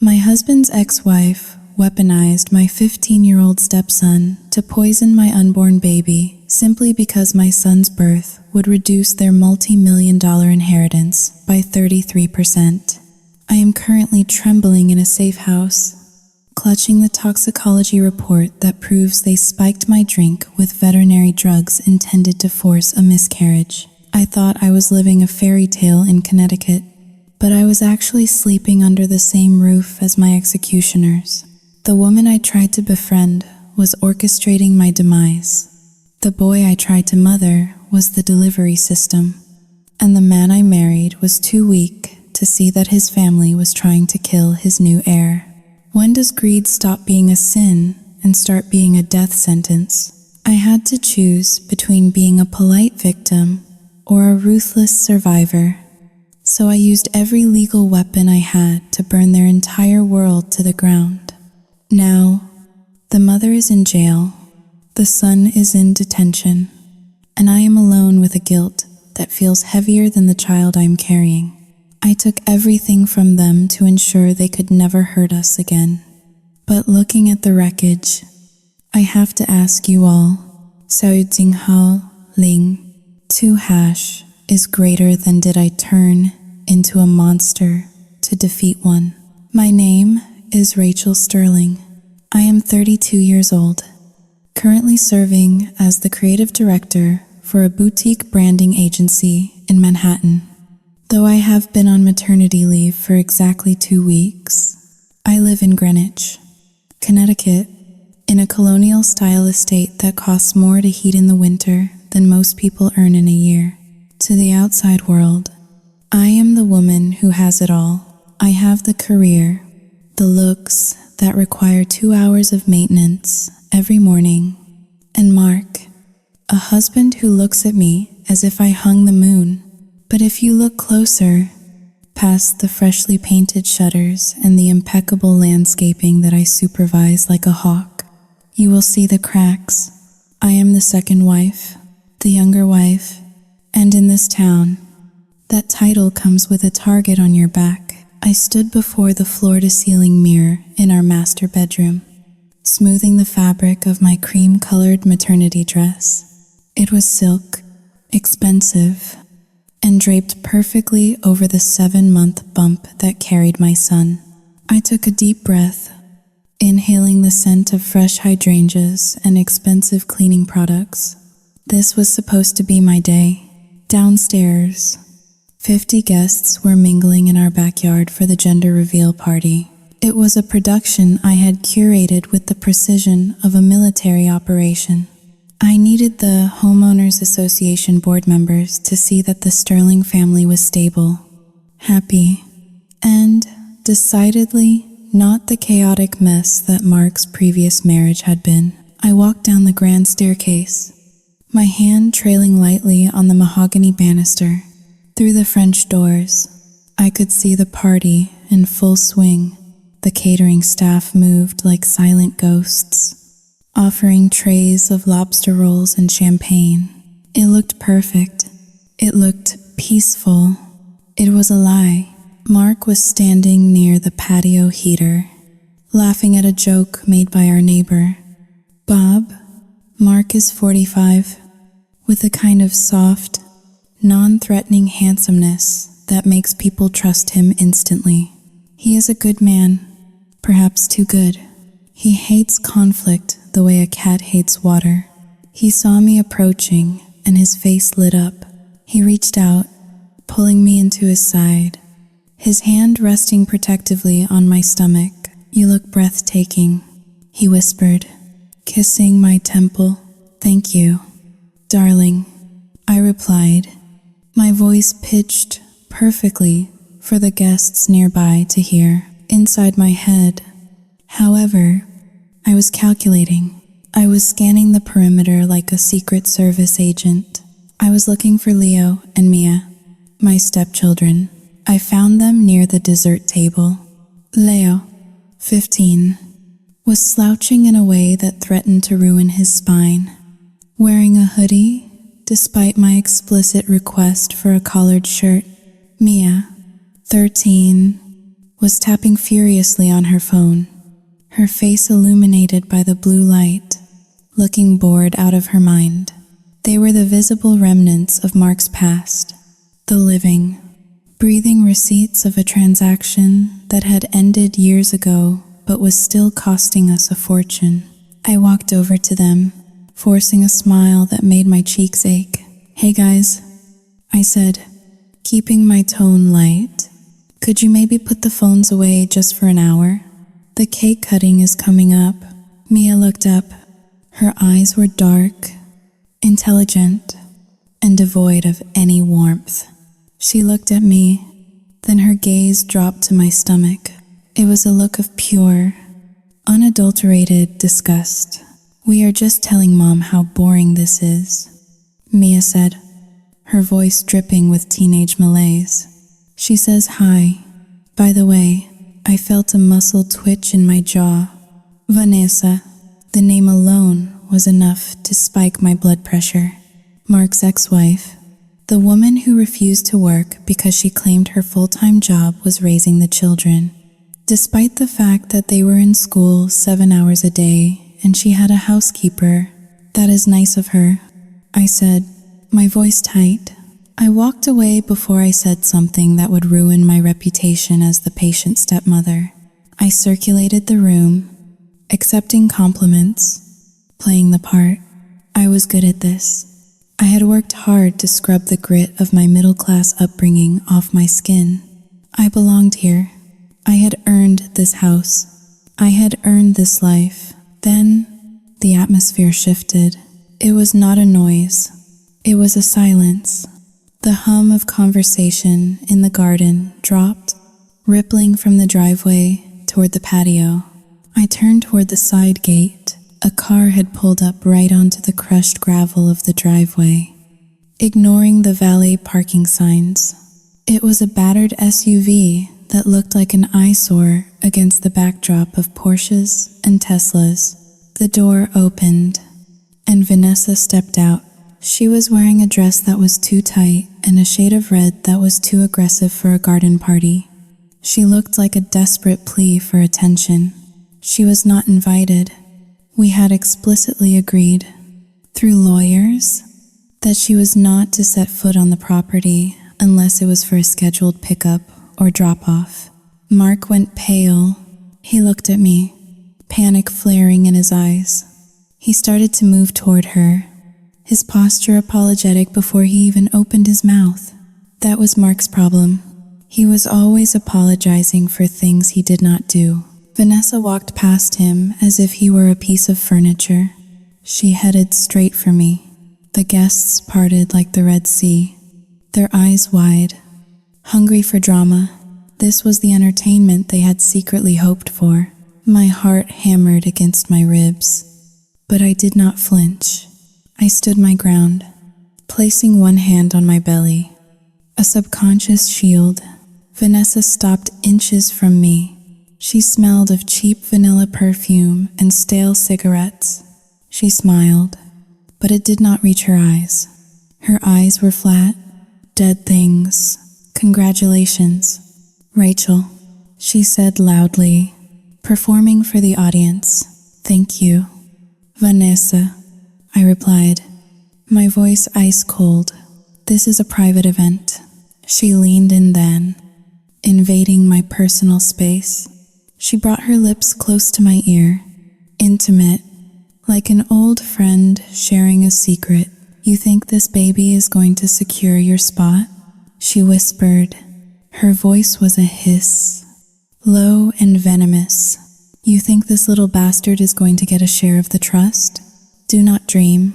My husband's ex-wife weaponized my 15-year-old stepson to poison my unborn baby simply because my son's birth would reduce their multi-million-dollar inheritance by 33%. I am currently trembling in a safe house, clutching the toxicology report that proves they spiked my drink with veterinary drugs intended to force a miscarriage. I thought I was living a fairy tale in Connecticut, but I was actually sleeping under the same roof as my executioners. The woman I tried to befriend was orchestrating my demise. The boy I tried to mother was the delivery system, and the man I married was too weak to see that his family was trying to kill his new heir. When does greed stop being a sin and start being a death sentence? I had to choose between being a polite victim or a ruthless survivor. So I used every legal weapon I had to burn their entire world to the ground. Now, the mother is in jail, the son is in detention, and I am alone with a guilt that feels heavier than the child I am carrying. I took everything from them to ensure they could never hurt us again. But looking at the wreckage, I have to ask you all, Xiao Jing Hao Ling 2 hash is greater than did I turn into a monster to defeat one. My name is Rachel Sterling. I am 32 years old, currently serving as the creative director for a boutique branding agency in Manhattan. Though I have been on maternity leave for exactly 2 weeks, I live in Greenwich, Connecticut, in a colonial-style estate that costs more to heat in the winter than most people earn in a year. To the outside world, I am the woman who has it all. I have the career, the looks that require 2 hours of maintenance every morning, and Mark, a husband who looks at me as if I hung the moon. But if you look closer, past the freshly painted shutters and the impeccable landscaping that I supervise like a hawk, you will see the cracks. I am the second wife, the younger wife, and in this town, that title comes with a target on your back. I stood before the floor-to-ceiling mirror in our master bedroom, smoothing the fabric of my cream-colored maternity dress. It was silk, expensive, and draped perfectly over the 7-month bump that carried my son. I took a deep breath, inhaling the scent of fresh hydrangeas and expensive cleaning products. This was supposed to be my day. Downstairs, 50 guests were mingling in our backyard for the gender reveal party. It was a production I had curated with the precision of a military operation. I needed the Homeowners Association board members to see that the Sterling family was stable, happy, and decidedly not the chaotic mess that Mark's previous marriage had been. I walked down the grand staircase, my hand trailing lightly on the mahogany banister. Through the French doors, I could see the party in full swing. The catering staff moved like silent ghosts, offering trays of lobster rolls and champagne. It looked perfect. It looked peaceful. It was a lie. Mark was standing near the patio heater, laughing at a joke made by our neighbor, Bob. Mark is 45, with a kind of soft, non-threatening handsomeness that makes people trust him instantly. He is a good man, perhaps too good. He hates conflict the way a cat hates water. He saw me approaching, and his face lit up. He reached out, pulling me into his side, his hand resting protectively on my stomach. "You look breathtaking," he whispered, kissing my temple. "Thank you, darling," I replied, my voice pitched perfectly for the guests nearby to hear. Inside my head, however, I was calculating. I was scanning the perimeter like a Secret Service agent. I was looking for Leo and Mia, my stepchildren. I found them near the dessert table. Leo, 15, was slouching in a way that threatened to ruin his spine, wearing a hoodie despite my explicit request for a collared shirt. Mia, 13, was tapping furiously on her phone, her face illuminated by the blue light, looking bored out of her mind. They were the visible remnants of Mark's past, the living, breathing receipts of a transaction that had ended years ago but was still costing us a fortune. I walked over to them, forcing a smile that made my cheeks ache. "Hey guys," I said, keeping my tone light. "Could you maybe put the phones away just for an hour? The cake cutting is coming up." Mia looked up. Her eyes were dark, intelligent, and devoid of any warmth. She looked at me, then her gaze dropped to my stomach. It was a look of pure, unadulterated disgust. "We are just telling Mom how boring this is," Mia said, her voice dripping with teenage malaise. "She says hi. By the way, I felt a muscle twitch in my jaw. Vanessa." The name alone was enough to spike my blood pressure. Mark's ex-wife, the woman who refused to work because she claimed her full-time job was raising the children, despite the fact that they were in school 7 hours a day and she had a housekeeper. "That is nice of her," I said, my voice tight. I walked away before I said something that would ruin my reputation as the patient stepmother. I circulated the room, accepting compliments, playing the part. I was good at this. I had worked hard to scrub the grit of my middle-class upbringing off my skin. I belonged here. I had earned this house. I had earned this life. Then, the atmosphere shifted. It was not a noise. It was a silence. The hum of conversation in the garden dropped, rippling from the driveway toward the patio. I turned toward the side gate. A car had pulled up right onto the crushed gravel of the driveway, ignoring the valet parking signs. It was a battered SUV that looked like an eyesore against the backdrop of Porsches and Teslas. The door opened, and Vanessa stepped out. She was wearing a dress that was too tight and a shade of red that was too aggressive for a garden party. She looked like a desperate plea for attention. She was not invited. We had explicitly agreed, through lawyers, that she was not to set foot on the property unless it was for a scheduled pickup or drop-off. Mark went pale. He looked at me, panic flaring in his eyes. He started to move toward her, his posture apologetic before he even opened his mouth. That was Mark's problem. He was always apologizing for things he did not do. Vanessa walked past him as if he were a piece of furniture. She headed straight for me. The guests parted like the Red Sea, their eyes wide, hungry for drama. This was the entertainment they had secretly hoped for. My heart hammered against my ribs, but I did not flinch. I stood my ground, placing one hand on my belly, a subconscious shield. Vanessa stopped inches from me. She smelled of cheap vanilla perfume and stale cigarettes. She smiled, but it did not reach her eyes. Her eyes were flat, dead things. "Congratulations, Rachel," she said loudly, performing for the audience. "Thank you, Vanessa," I replied, my voice ice cold. "This is a private event." She leaned in then, invading my personal space. She brought her lips close to my ear, intimate, like an old friend sharing a secret. "You think this baby is going to secure your spot?" she whispered. Her voice was a hiss, low and venomous. "You think this little bastard is going to get a share of the trust? Do not dream.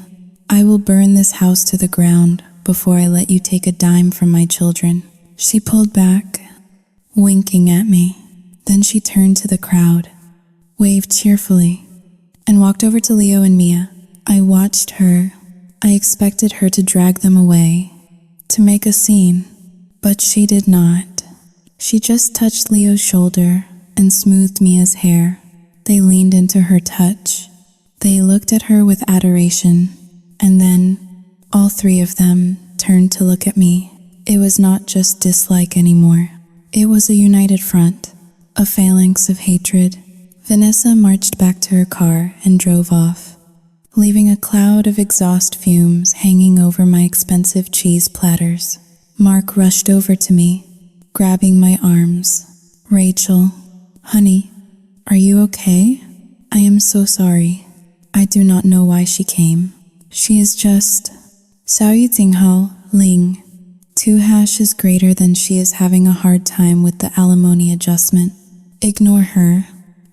I will burn this house to the ground before I let you take a dime from my children." She pulled back, winking at me. Then she turned to the crowd, waved cheerfully, and walked over to Leo and Mia. I watched her. I expected her to drag them away, to make a scene, but she did not. She just touched Leo's shoulder and smoothed Mia's hair. They leaned into her touch. They looked at her with adoration, and then all three of them turned to look at me. It was not just dislike anymore. It was a united front. a phalanx of hatred. Vanessa marched back to her car and drove off, leaving a cloud of exhaust fumes hanging over my expensive cheese platters. Mark rushed over to me, grabbing my arms. Rachel, honey, are you okay? I am so sorry. I do not know why she came. She is just... 萧玉静后, Ling. 2# is greater than she is having a hard time with the alimony adjustment. Ignore her.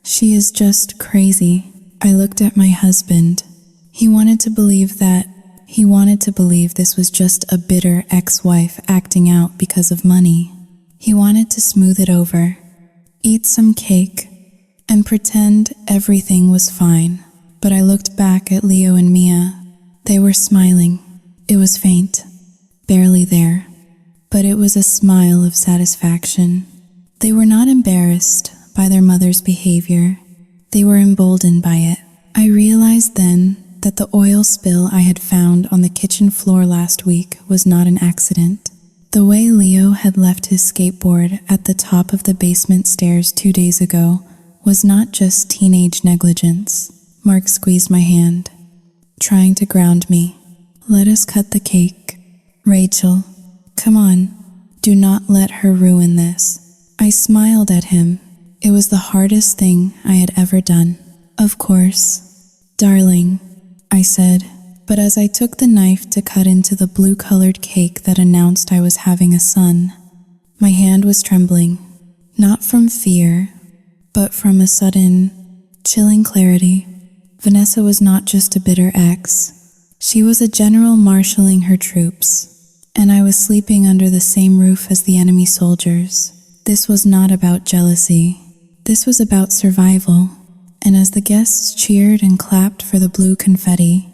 She is just crazy. I looked at my husband. He wanted to believe this was just a bitter ex-wife acting out because of money. He wanted to smooth it over, eat some cake, and pretend everything was fine. But I looked back at Leo and Mia. They were smiling. It was faint, barely there, but it was a smile of satisfaction. They were not embarrassed by their mother's behavior. They were emboldened by it. I realized then that the oil spill I had found on the kitchen floor last week was not an accident. The way Leo had left his skateboard at the top of the basement stairs 2 days ago was not just teenage negligence. Mark squeezed my hand, trying to ground me. Let us cut the cake. Rachel, come on, do not let her ruin this. I smiled at him. It was the hardest thing I had ever done. Of course. Darling, I said, but as I took the knife to cut into the blue-colored cake that announced I was having a son, my hand was trembling, not from fear, but from a sudden, chilling clarity. Vanessa was not just a bitter ex. She was a general marshalling her troops, and I was sleeping under the same roof as the enemy soldiers. This was not about jealousy. This was about survival. And as the guests cheered and clapped for the blue confetti,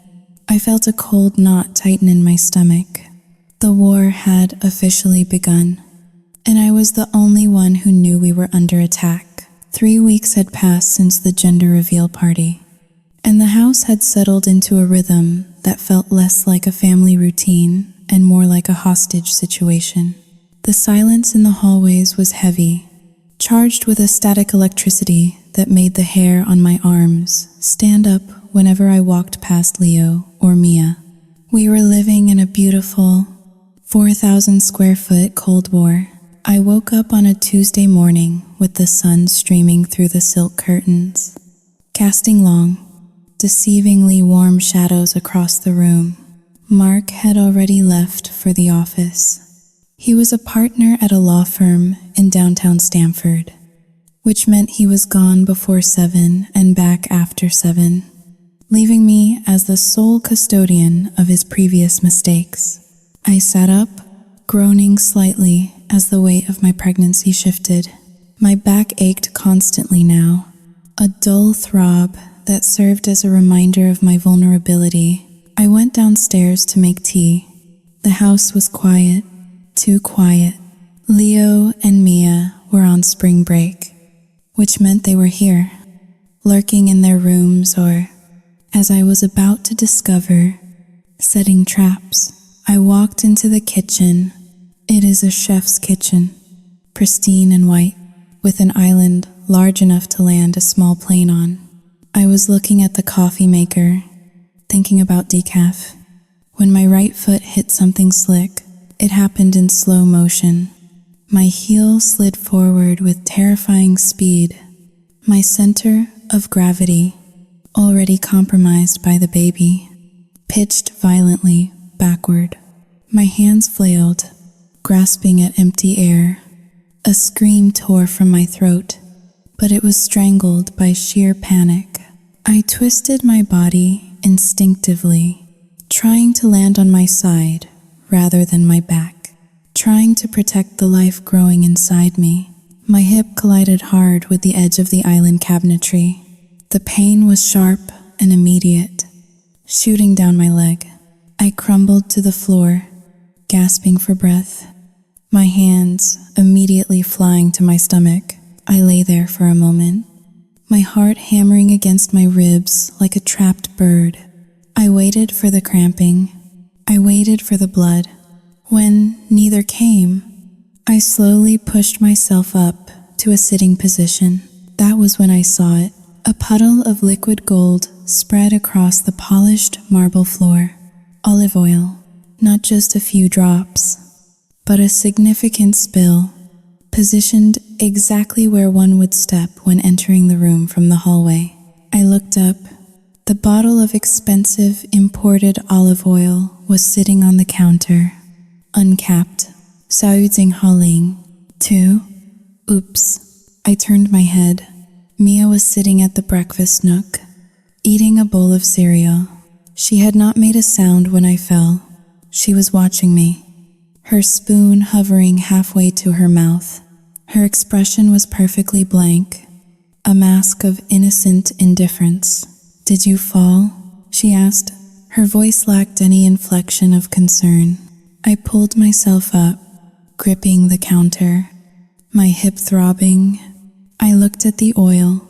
I felt a cold knot tighten in my stomach. The war had officially begun, and I was the only one who knew we were under attack. 3 weeks had passed since the gender reveal party, and the house had settled into a rhythm that felt less like a family routine and more like a hostage situation. The silence in the hallways was heavy, charged with a static electricity that made the hair on my arms stand up whenever I walked past Leo or Mia. We were living in a beautiful 4,000 square foot Cold War. I woke up on a Tuesday morning with the sun streaming through the silk curtains, casting long, deceivingly warm shadows across the room. Mark had already left for the office. He was a partner at a law firm in downtown Stamford, which meant he was gone before 7 and back after 7, leaving me as the sole custodian of his previous mistakes. I sat up, groaning slightly as the weight of my pregnancy shifted. My back ached constantly now, a dull throb that served as a reminder of my vulnerability. I went downstairs to make tea. The house was quiet, too quiet. Leo and Mia were on spring break, which meant they were here, lurking in their rooms or, as I was about to discover, setting traps. I walked into the kitchen. It is a chef's kitchen, pristine and white, with an island large enough to land a small plane on. I was looking at the coffee maker, thinking about decaf, when my right foot hit something slick. It happened in slow motion. My heel slid forward with terrifying speed. My center of gravity, already compromised by the baby, pitched violently backward. My hands flailed, grasping at empty air. A scream tore from my throat, but it was strangled by sheer panic. I twisted my body instinctively, trying to land on my side rather than my back, trying to protect the life growing inside me. My hip collided hard with the edge of the island cabinetry. The pain was sharp and immediate, shooting down my leg. I crumbled to the floor, gasping for breath, my hands immediately flying to my stomach. I lay there for a moment, my heart hammering against my ribs like a trapped bird. I waited for the cramping. I waited for the blood. When neither came, I slowly pushed myself up to a sitting position. That was when I saw it. A puddle of liquid gold spread across the polished marble floor. Olive oil, not just a few drops, but a significant spill, positioned exactly where one would step when entering the room from the hallway. I looked up. The bottle of expensive imported olive oil was sitting on the counter, uncapped. Saouding too. Oops. I turned my head. Mia was sitting at the breakfast nook, eating a bowl of cereal. She had not made a sound when I fell. She was watching me, her spoon hovering halfway to her mouth. Her expression was perfectly blank, a mask of innocent indifference. "Did you fall?" she asked. Her voice lacked any inflection of concern. I pulled myself up, gripping the counter, my hip throbbing. I looked at the oil,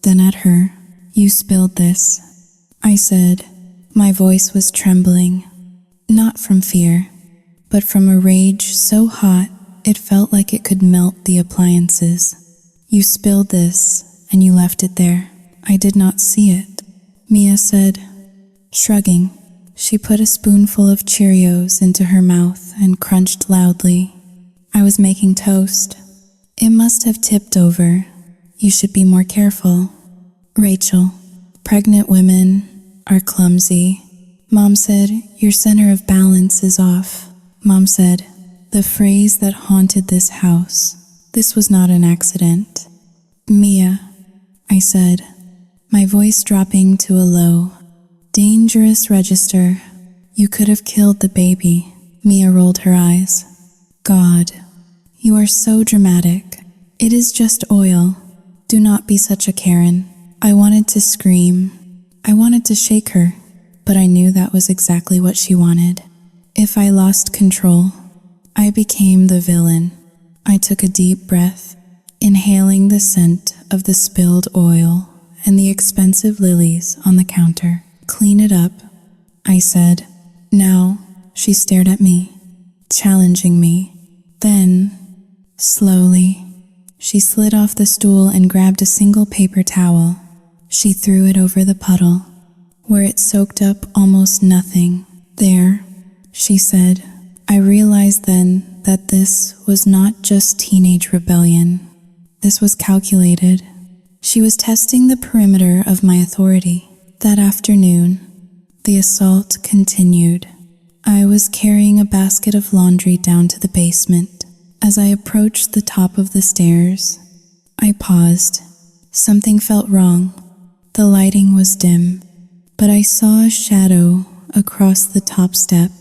then at her. "You spilled this," I said. My voice was trembling, not from fear, but from a rage so hot it felt like it could melt the appliances. "You spilled this, and you left it there." "I did not see it," Mia said, shrugging. She put a spoonful of Cheerios into her mouth and crunched loudly. "I was making toast. It must have tipped over. You should be more careful." "Rachel, pregnant women are clumsy." Mom said, "Your center of balance is off." Mom said, the phrase that haunted this house. "This was not an accident." "Mia," I said, my voice dropping to a low, dangerous register. "You could have killed the baby." Mia rolled her eyes. "God, you are so dramatic. It is just oil. Do not be such a Karen." I wanted to scream. I wanted to shake her, but I knew that was exactly what she wanted. If I lost control, I became the villain. I took a deep breath, inhaling the scent of the spilled oil and the expensive lilies on the counter. "Clean it up," I said. "Now." She stared at me, challenging me. Then, slowly, she slid off the stool and grabbed a single paper towel. She threw it over the puddle, where it soaked up almost nothing. "There," she said. I realized then that this was not just teenage rebellion. This was calculated. She was testing the perimeter of my authority. That afternoon, the assault continued. I was carrying a basket of laundry down to the basement. As I approached the top of the stairs, I paused. Something felt wrong. The lighting was dim, but I saw a shadow across the top step.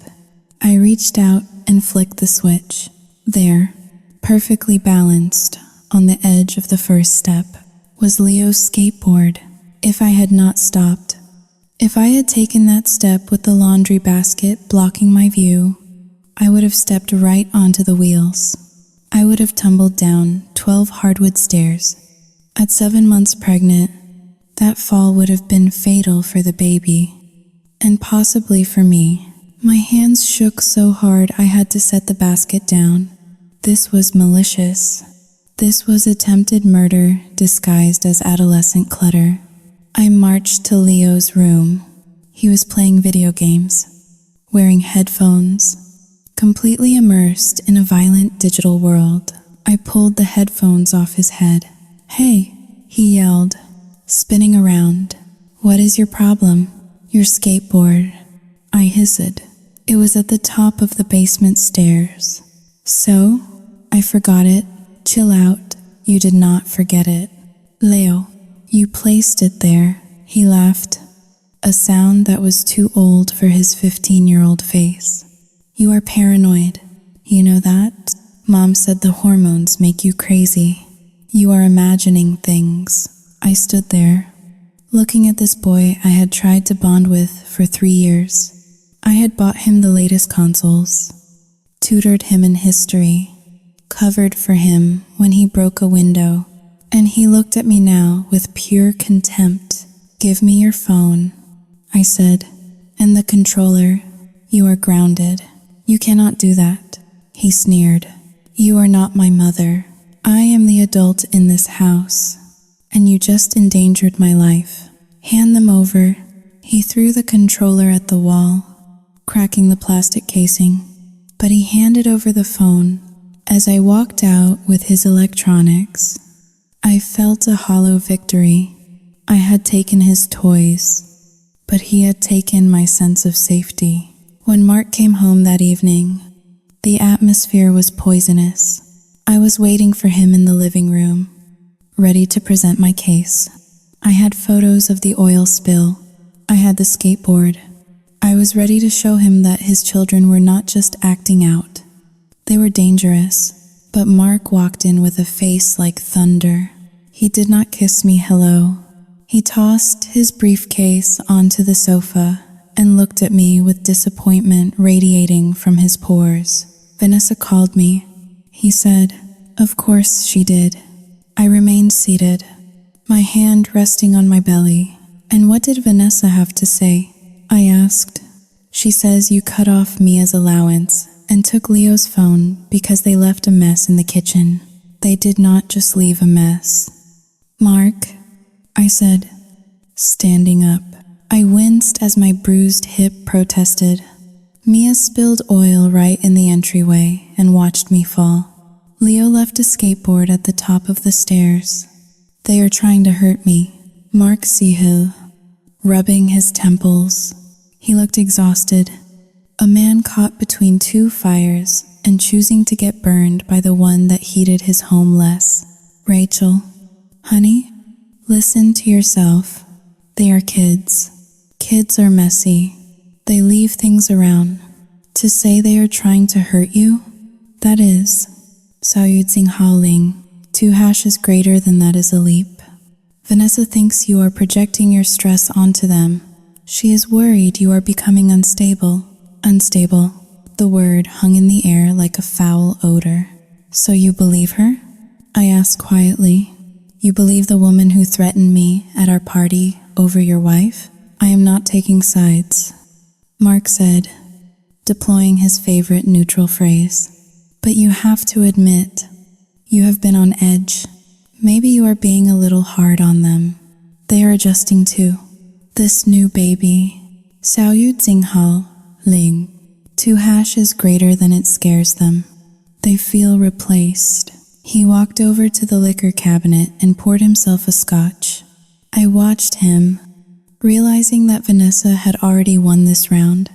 I reached out and flicked the switch. There, perfectly balanced on the edge of the first step, was Leo's skateboard. If I had not stopped, if I had taken that step with the laundry basket blocking my view, I would have stepped right onto the wheels. I would have tumbled down 12 hardwood stairs. At 7 months pregnant, that fall would have been fatal for the baby, and possibly for me. My hands shook so hard I had to set the basket down. This was malicious. This was attempted murder disguised as adolescent clutter. I marched to Leo's room. He was playing video games, wearing headphones, completely immersed in a violent digital world. I pulled the headphones off his head. "Hey," he yelled, spinning around. "What is your problem?" "Your skateboard," I hissed. It was at the top of the basement stairs. "So? I forgot it." "Chill out. You did not forget it. Leo, you placed it there." He laughed, a sound that was too old for his 15-year-old face. "You are paranoid. You know that?" Mom said the hormones make you crazy. You are imagining things. I stood there, looking at this boy I had tried to bond with for 3 years. I had bought him the latest consoles, tutored him in history, covered for him when he broke a window, and he looked at me now with pure contempt. "Give me your phone," I said, "and the controller. You are grounded. You cannot do that." He sneered. "You are not my mother." I am the adult in this house, and you just endangered my life. Hand them over." He threw the controller at the wall, cracking the plastic casing, but he handed over the phone. As I walked out with his electronics, I felt a hollow victory. I had taken his toys, but he had taken my sense of safety. When Mark came home that evening, the atmosphere was poisonous. I was waiting for him in the living room, ready to present my case. I had photos of the oil spill. I had the skateboard. I was ready to show him that his children were not just acting out. They were dangerous. But Mark walked in with a face like thunder. He did not kiss me hello. He tossed his briefcase onto the sofa and looked at me with disappointment radiating from his pores. "Vanessa called me," he said. Of course she did. I remained seated, my hand resting on my belly. "And what did Vanessa have to say?" I asked. "She says you cut off Mia's allowance and took Leo's phone because they left a mess in the kitchen. They did not just leave a mess." "Mark," I said, standing up. I winced as my bruised hip protested. Mia spilled oil right in the entryway and watched me fall. Leo left a skateboard at the top of the stairs. "They are trying to hurt me." Mark Sihil, rubbing his temples. He looked exhausted. A man caught between two fires and choosing to get burned by the one that heated his home less. "Rachel, honey, listen to yourself. They are kids. Kids are messy. They leave things around. To say they are trying to hurt you, that is, Saoyudzing Haoling. 2 hashes greater than that is a leap. Vanessa thinks you are projecting your stress onto them. She is worried you are becoming unstable. Unstable. The word hung in the air like a foul odor. "So you believe her?" I asked quietly. "You believe the woman who threatened me at our party over your wife?" "I am not taking sides," Mark said, deploying his favorite neutral phrase. "But you have to admit, you have been on edge. Maybe you are being a little hard on them. They are adjusting too. This new baby, Saoyudzing Haoling, 2 hashes greater than it scares them. They feel replaced." He walked over to the liquor cabinet and poured himself a scotch. I watched him, realizing that Vanessa had already won this round.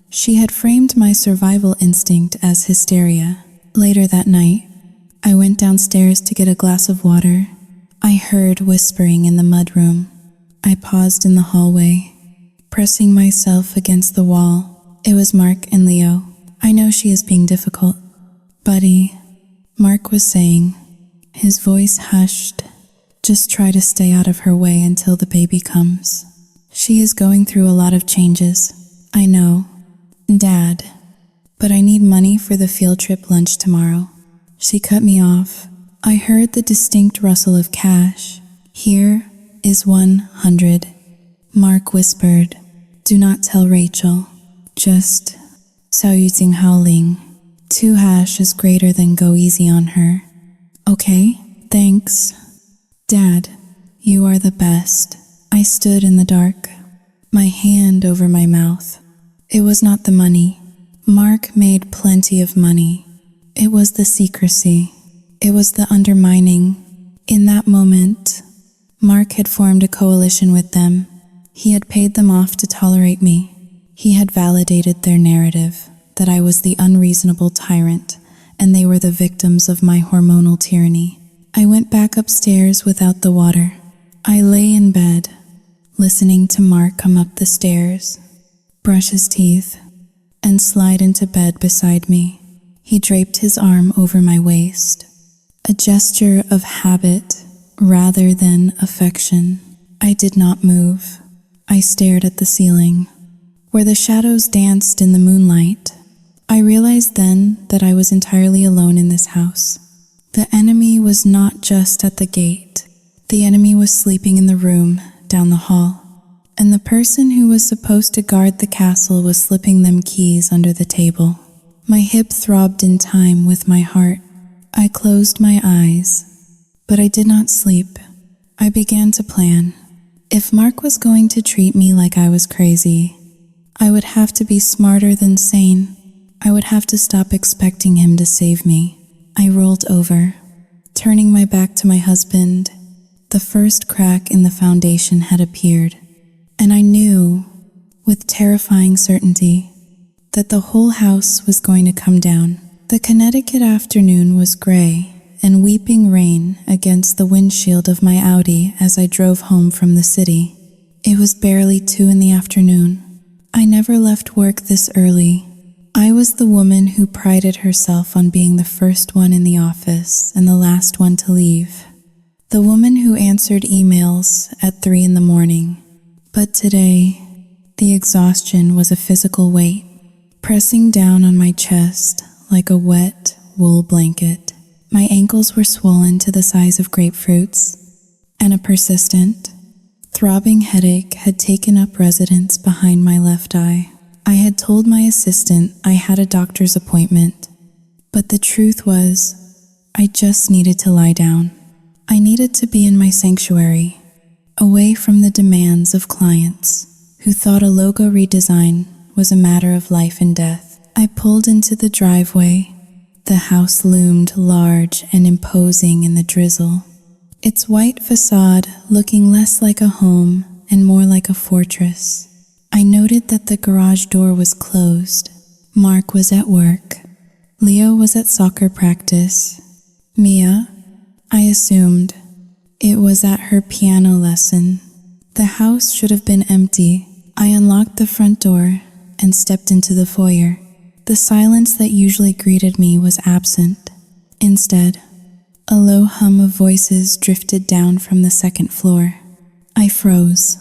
She had framed my survival instinct as hysteria. Later that night, I went downstairs to get a glass of water. I heard whispering in the mudroom. I paused in the hallway, pressing myself against the wall. It was Mark and Leo. "I know she is being difficult, buddy," Mark was saying, his voice hushed. "Just try to stay out of her way until the baby comes. She is going through a lot of changes." "I know, Dad, but I need money for the field trip lunch tomorrow." She cut me off. I heard the distinct rustle of cash. "Here is 100. Mark whispered. "Do not tell Rachel. Just Saoyudzing Haoling. 2 hashes greater than go easy on her." "Okay, thanks. Dad, you are the best." I stood in the dark, my hand over my mouth. It was not the money. Mark made plenty of money. It was the secrecy. It was the undermining. In that moment, Mark had formed a coalition with them. He had paid them off to tolerate me. He had validated their narrative that I was the unreasonable tyrant and they were the victims of my hormonal tyranny. I went back upstairs without the water. I lay in bed, listening to Mark come up the stairs, brush his teeth, and slide into bed beside me. He draped his arm over my waist, a gesture of habit rather than affection. I did not move. I stared at the ceiling, where the shadows danced in the moonlight. I realized then that I was entirely alone in this house. The enemy was not just at the gate. The enemy was sleeping in the room down the hall, and the person who was supposed to guard the castle was slipping them keys under the table. My hip throbbed in time with my heart. I closed my eyes, but I did not sleep. I began to plan. If Mark was going to treat me like I was crazy, I would have to be smarter than sane. I would have to stop expecting him to save me. I rolled over, turning my back to my husband. The first crack in the foundation had appeared, and I knew, with terrifying certainty, that the whole house was going to come down. The Connecticut afternoon was gray and weeping rain against the windshield of my Audi as I drove home from the city. It was barely 2 in the afternoon. I never left work this early. I was the woman who prided herself on being the first one in the office and the last one to leave. The woman who answered emails at 3 in the morning. But today, the exhaustion was a physical weight, pressing down on my chest like a wet wool blanket. My ankles were swollen to the size of grapefruits, and a persistent, throbbing headache had taken up residence behind my left eye. I had told my assistant I had a doctor's appointment, but the truth was, I just needed to lie down. I needed to be in my sanctuary, away from the demands of clients who thought a logo redesign was a matter of life and death. I pulled into the driveway. The house loomed large and imposing in the drizzle, its white facade looking less like a home and more like a fortress. I noted that the garage door was closed. Mark was at work. Leo was at soccer practice. Mia, I assumed, it was at her piano lesson. The house should have been empty. I unlocked the front door and stepped into the foyer. The silence that usually greeted me was absent. Instead, a low hum of voices drifted down from the second floor. I froze,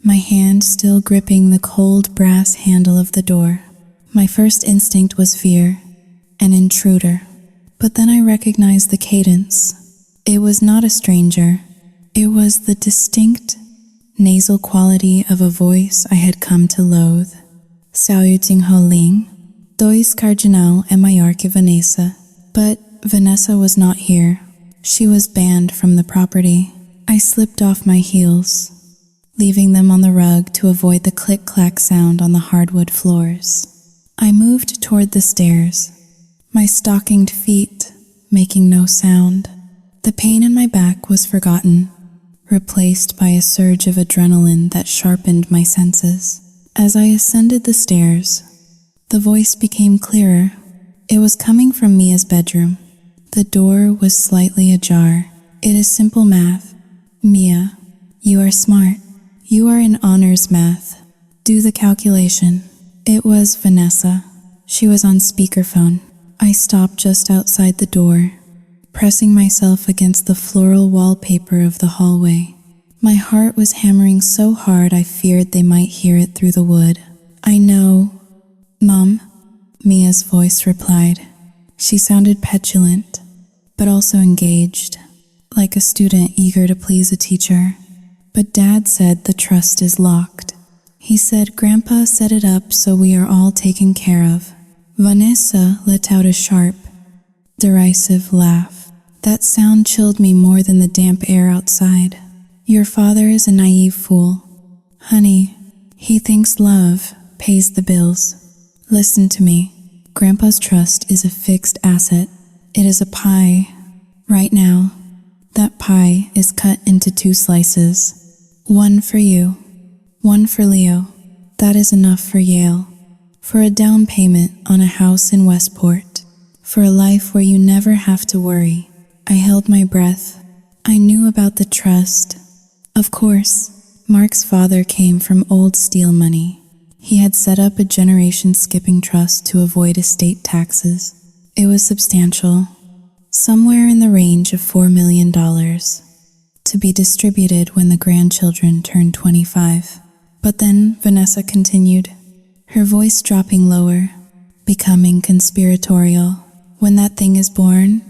my hand still gripping the cold brass handle of the door. My first instinct was fear, an intruder. But then I recognized the cadence. It was not a stranger. It was the distinct, nasal quality of a voice I had come to loathe. Saluting Ho Ling. Dois Cardinal é maior que Vanessa. But Vanessa was not here. She was banned from the property. I slipped off my heels, leaving them on the rug to avoid the click-clack sound on the hardwood floors. I moved toward the stairs, my stockinged feet making no sound. The pain in my back was forgotten, replaced by a surge of adrenaline that sharpened my senses. As I ascended the stairs, the voice became clearer. It was coming from Mia's bedroom. The door was slightly ajar. It is simple math. Mia, you are smart. You are in honors math. Do the calculation. It was Vanessa. She was on speakerphone. I stopped just outside the door, pressing myself against the floral wallpaper of the hallway. My heart was hammering so hard I feared they might hear it through the wood. I know. Mom, Mia's voice replied. She sounded petulant, but also engaged, like a student eager to please a teacher. But Dad said the trust is locked. He said Grandpa set it up so we are all taken care of. Vanessa let out a sharp, derisive laugh. That sound chilled me more than the damp air outside. Your father is a naive fool. Honey, he thinks love pays the bills. Listen to me. Grandpa's trust is a fixed asset. It is a pie. Right now, that pie is cut into 2 slices. One for you, one for Leo. That is enough for Yale. For a down payment on a house in Westport. For a life where you never have to worry. I held my breath. I knew about the trust. Of course, Mark's father came from old steel money. He had set up a generation-skipping trust to avoid estate taxes. It was substantial, somewhere in the range of $4 million, to be distributed when the grandchildren turned 25. But then Vanessa continued, her voice dropping lower, becoming conspiratorial. When that thing is born,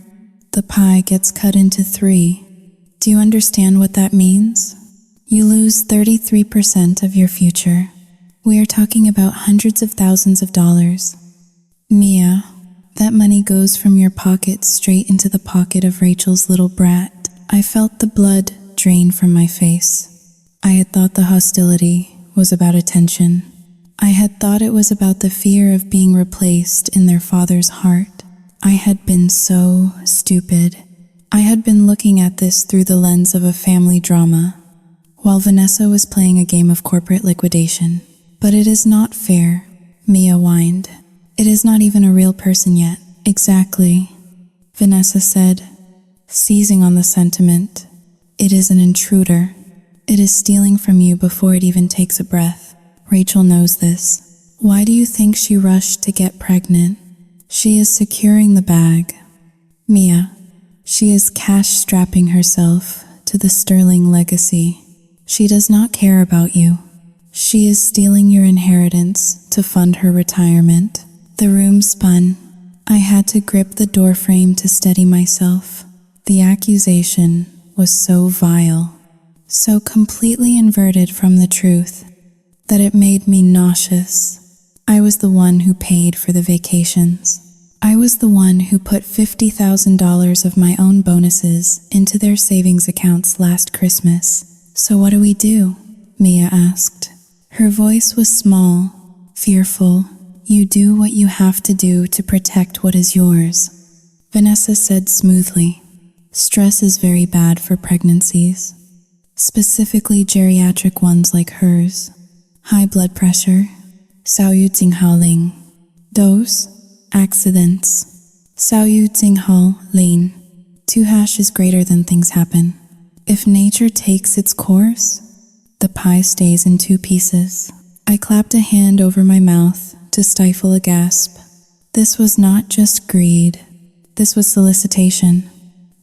the pie gets cut into 3. Do you understand what that means? You lose 33% of your future. We are talking about hundreds of thousands of dollars. Mia, That money goes from your pocket straight into the pocket of Rachel's little brat. I felt the blood drain from my face. I had thought the hostility was about attention. I had thought it was about the fear of being replaced in their father's heart. I had been so stupid. I had been looking at this through the lens of a family drama, while Vanessa was playing a game of corporate liquidation. But it is not fair, Mia whined. It is not even a real person yet. Exactly, Vanessa said, seizing on the sentiment. It is an intruder. It is stealing from you before it even takes a breath. Rachel knows this. Why do you think she rushed to get pregnant? She is securing the bag. Mia, she is cash-strapping herself to the Sterling legacy. She does not care about you. She is stealing your inheritance to fund her retirement. The room spun. I had to grip the doorframe to steady myself. The accusation was so vile, so completely inverted from the truth, that it made me nauseous. I was the one who paid for the vacations. I was the one who put $50,000 of my own bonuses into their savings accounts last Christmas. So what do we do? Mia asked. Her voice was small, fearful. You do what you have to do to protect what is yours, Vanessa said smoothly. Stress is very bad for pregnancies, specifically geriatric ones like hers. High blood pressure, 少予警号令. Dose, accidents. 少予警号令. 2# is greater than things happen. If nature takes its course, the pie stays in 2 pieces. I clapped a hand over my mouth to stifle a gasp. This was not just greed. This was solicitation.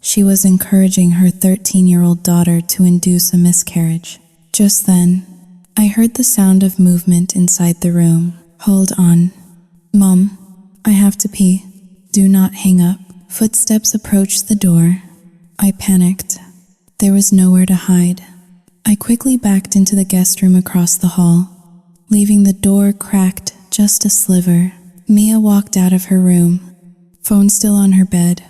She was encouraging her 13-year-old daughter to induce a miscarriage. Just then, I heard the sound of movement inside the room. Hold on. Mom, I have to pee. Do not hang up. Footsteps approached the door. I panicked. There was nowhere to hide. I quickly backed into the guest room across the hall, leaving the door cracked just a sliver. Mia walked out of her room, phone still on her bed,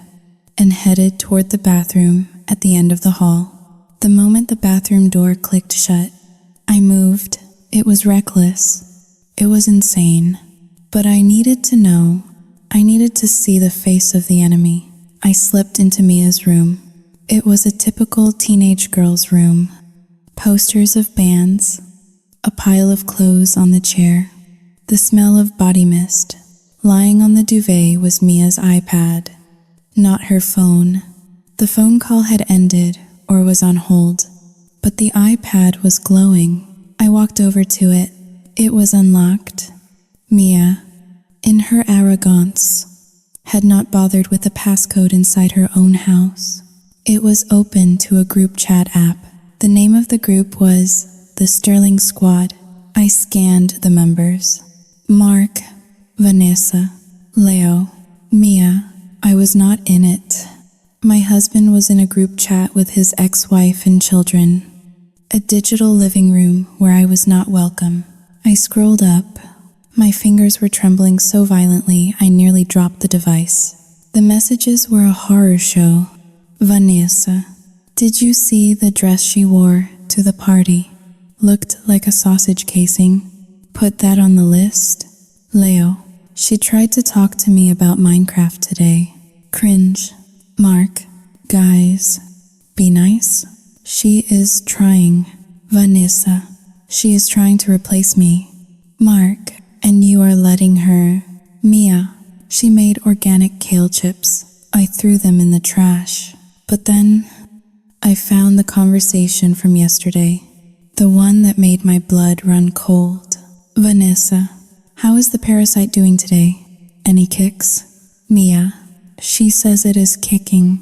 and headed toward the bathroom at the end of the hall. The moment the bathroom door clicked shut, I moved. It was reckless. It was insane. But I needed to know. I needed to see the face of the enemy. I slipped into Mia's room. It was a typical teenage girl's room. Posters of bands, a pile of clothes on the chair, the smell of body mist. Lying on the duvet was Mia's iPad, not her phone. The phone call had ended or was on hold, but the iPad was glowing. I walked over to it. It was unlocked. Mia, in her arrogance, had not bothered with the passcode inside her own house. It was open to a group chat app. The name of the group was the Sterling Squad. I scanned the members. Mark, Vanessa, Leo, Mia. I was not in it. My husband was in a group chat with his ex-wife and children. A digital living room where I was not welcome. I scrolled up. My fingers were trembling so violently I nearly dropped the device. The messages were a horror show. Vanessa, did you see the dress she wore to the party? Looked like a sausage casing. Put that on the list. Leo, she tried to talk to me about Minecraft today. Cringe. Mark, guys, be nice. She is trying. Vanessa, she is trying to replace me. Mark, and you are letting her. Mia, she made organic kale chips. I threw them in the trash. But then, I found the conversation from yesterday. The one that made my blood run cold. Vanessa, how is the parasite doing today? Any kicks? Mia, she says it is kicking.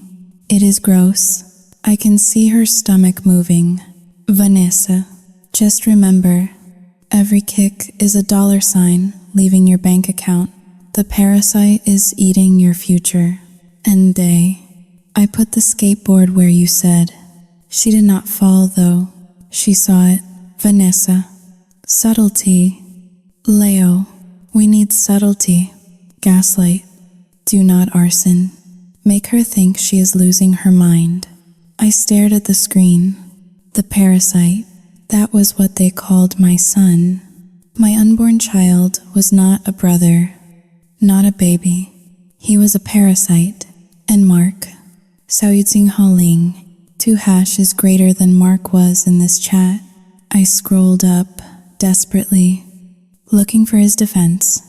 It is gross. I can see her stomach moving. Vanessa, just remember, every kick is a $sign leaving your bank account. The parasite is eating your future. And I put the skateboard where you said. She did not fall though. She saw it. Vanessa, subtlety. Leo, we need subtlety. Gaslight. Do not arson. Make her think she is losing her mind. I stared at the screen. The parasite. That was what they called my son. My unborn child was not a brother, not a baby. He was a parasite. And Mark. Saoyutsing Haling. 2# is greater than Mark was in this chat. I scrolled up, desperately, looking for his defense,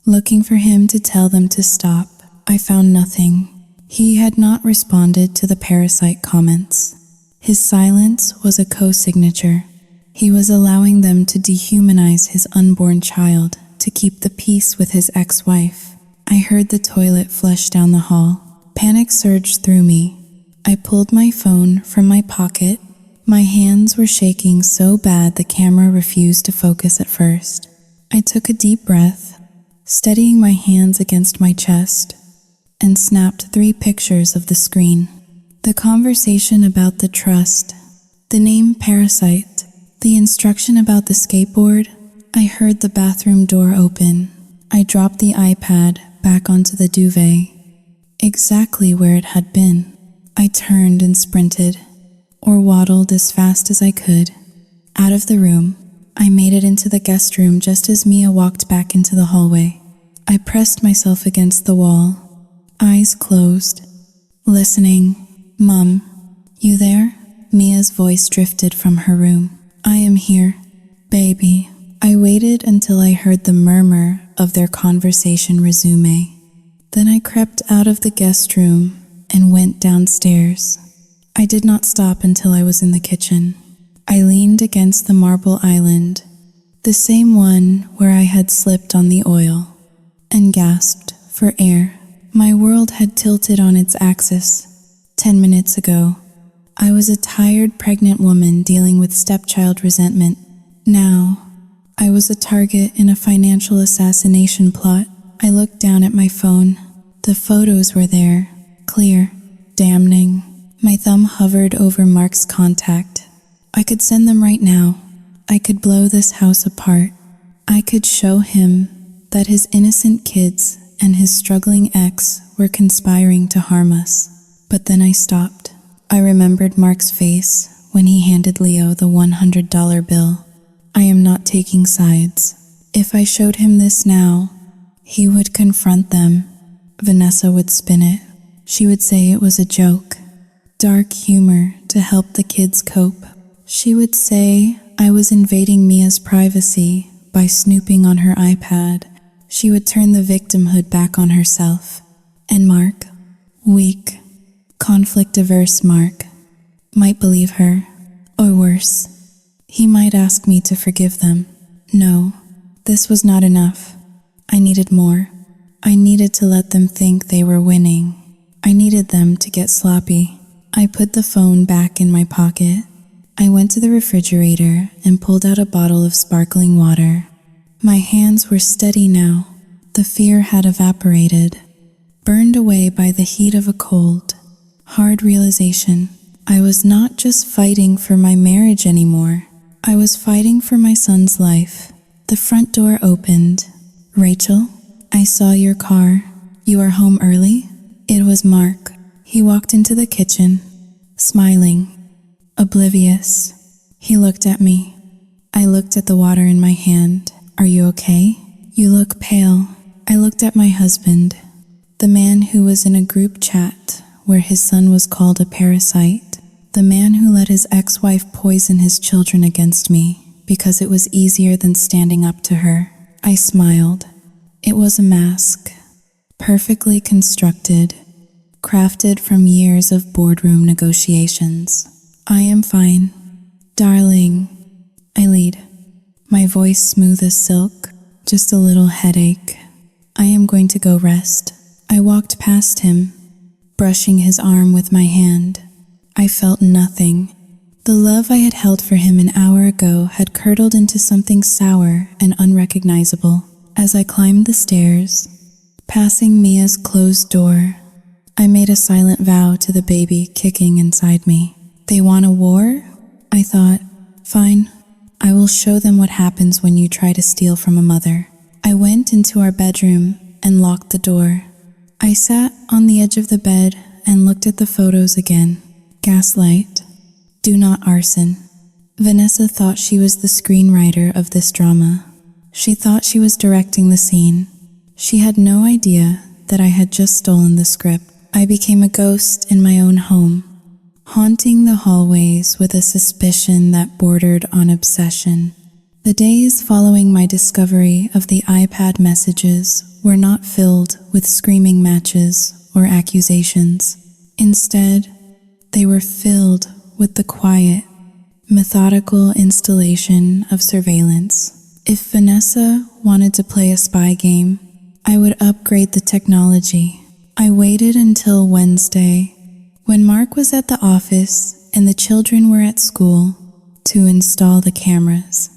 looking for him to tell them to stop. I found nothing. He had not responded to the parasite comments. His silence was a co-signature. He was allowing them to dehumanize his unborn child to keep the peace with his ex-wife. I heard the toilet flush down the hall. Panic surged through me. I pulled my phone from my pocket. My hands were shaking so bad the camera refused to focus at first. I took a deep breath, steadying my hands against my chest, and snapped 3 pictures of the screen. The conversation about the trust, the name parasite, the instruction about the skateboard. I heard the bathroom door open. I dropped the iPad back onto the duvet, exactly where it had been. I turned and sprinted, or waddled as fast as I could, out of the room. I made it into the guest room just as Mia walked back into the hallway. I pressed myself against the wall, eyes closed, listening. "Mom, you there?" Mia's voice drifted from her room. "I am here, baby." I waited until I heard the murmur of their conversation resume. Then I crept out of the guest room and went downstairs. I did not stop until I was in the kitchen. I leaned against the marble island, the same one where I had slipped on the oil, and gasped for air. My world had tilted on its axis. 10 minutes ago, I was a tired pregnant woman dealing with stepchild resentment. Now, I was a target in a financial assassination plot. I looked down at my phone. The photos were there, clear, damning. My thumb hovered over Mark's contact. I could send them right now. I could blow this house apart. I could show him that his innocent kids and his struggling ex were conspiring to harm us. But then I stopped. I remembered Mark's face when he handed Leo the $100 bill. I am not taking sides. If I showed him this now, he would confront them. Vanessa would spin it. She would say it was a joke, dark humor to help the kids cope. She would say I was invading Mia's privacy by snooping on her iPad. She would turn the victimhood back on herself. And Mark, weak, conflict-averse Mark, might believe her, or worse, he might ask me to forgive them. No, this was not enough. I needed more. I needed to let them think they were winning. I needed them to get sloppy. I put the phone back in my pocket. I went to the refrigerator and pulled out a bottle of sparkling water. My hands were steady now. The fear had evaporated, burned away by the heat of a cold, hard realization. I was not just fighting for my marriage anymore. I was fighting for my son's life. The front door opened. "Rachel, I saw your car. You are home early?" It was Mark. He walked into the kitchen, smiling, oblivious. He looked at me. I looked at the water in my hand. "Are you okay? You look pale." I looked at my husband, the man who was in a group chat where his son was called a parasite, the man who let his ex-wife poison his children against me because it was easier than standing up to her. I smiled. It was a mask, perfectly constructed, crafted from years of boardroom negotiations. "I am fine, darling," I lead, my voice smooth as silk, just a little headache. "I am going to go rest." I walked past him, brushing his arm with my hand. I felt nothing. The love I had held for him an hour ago had curdled into something sour and unrecognizable. As I climbed the stairs, passing Mia's closed door, I made a silent vow to the baby kicking inside me. They want a war? I thought. Fine, I will show them what happens when you try to steal from a mother. I went into our bedroom and locked the door. I sat on the edge of the bed and looked at the photos again. Gaslight. Do not arson. Vanessa thought she was the screenwriter of this drama. She thought she was directing the scene. She had no idea that I had just stolen the script. I became a ghost in my own home, haunting the hallways with a suspicion that bordered on obsession. The days following my discovery of the iPad messages were not filled with screaming matches or accusations. Instead, they were filled with the quiet, methodical installation of surveillance. If Vanessa wanted to play a spy game, I would upgrade the technology. I waited until Wednesday, when Mark was at the office and the children were at school, to install the cameras.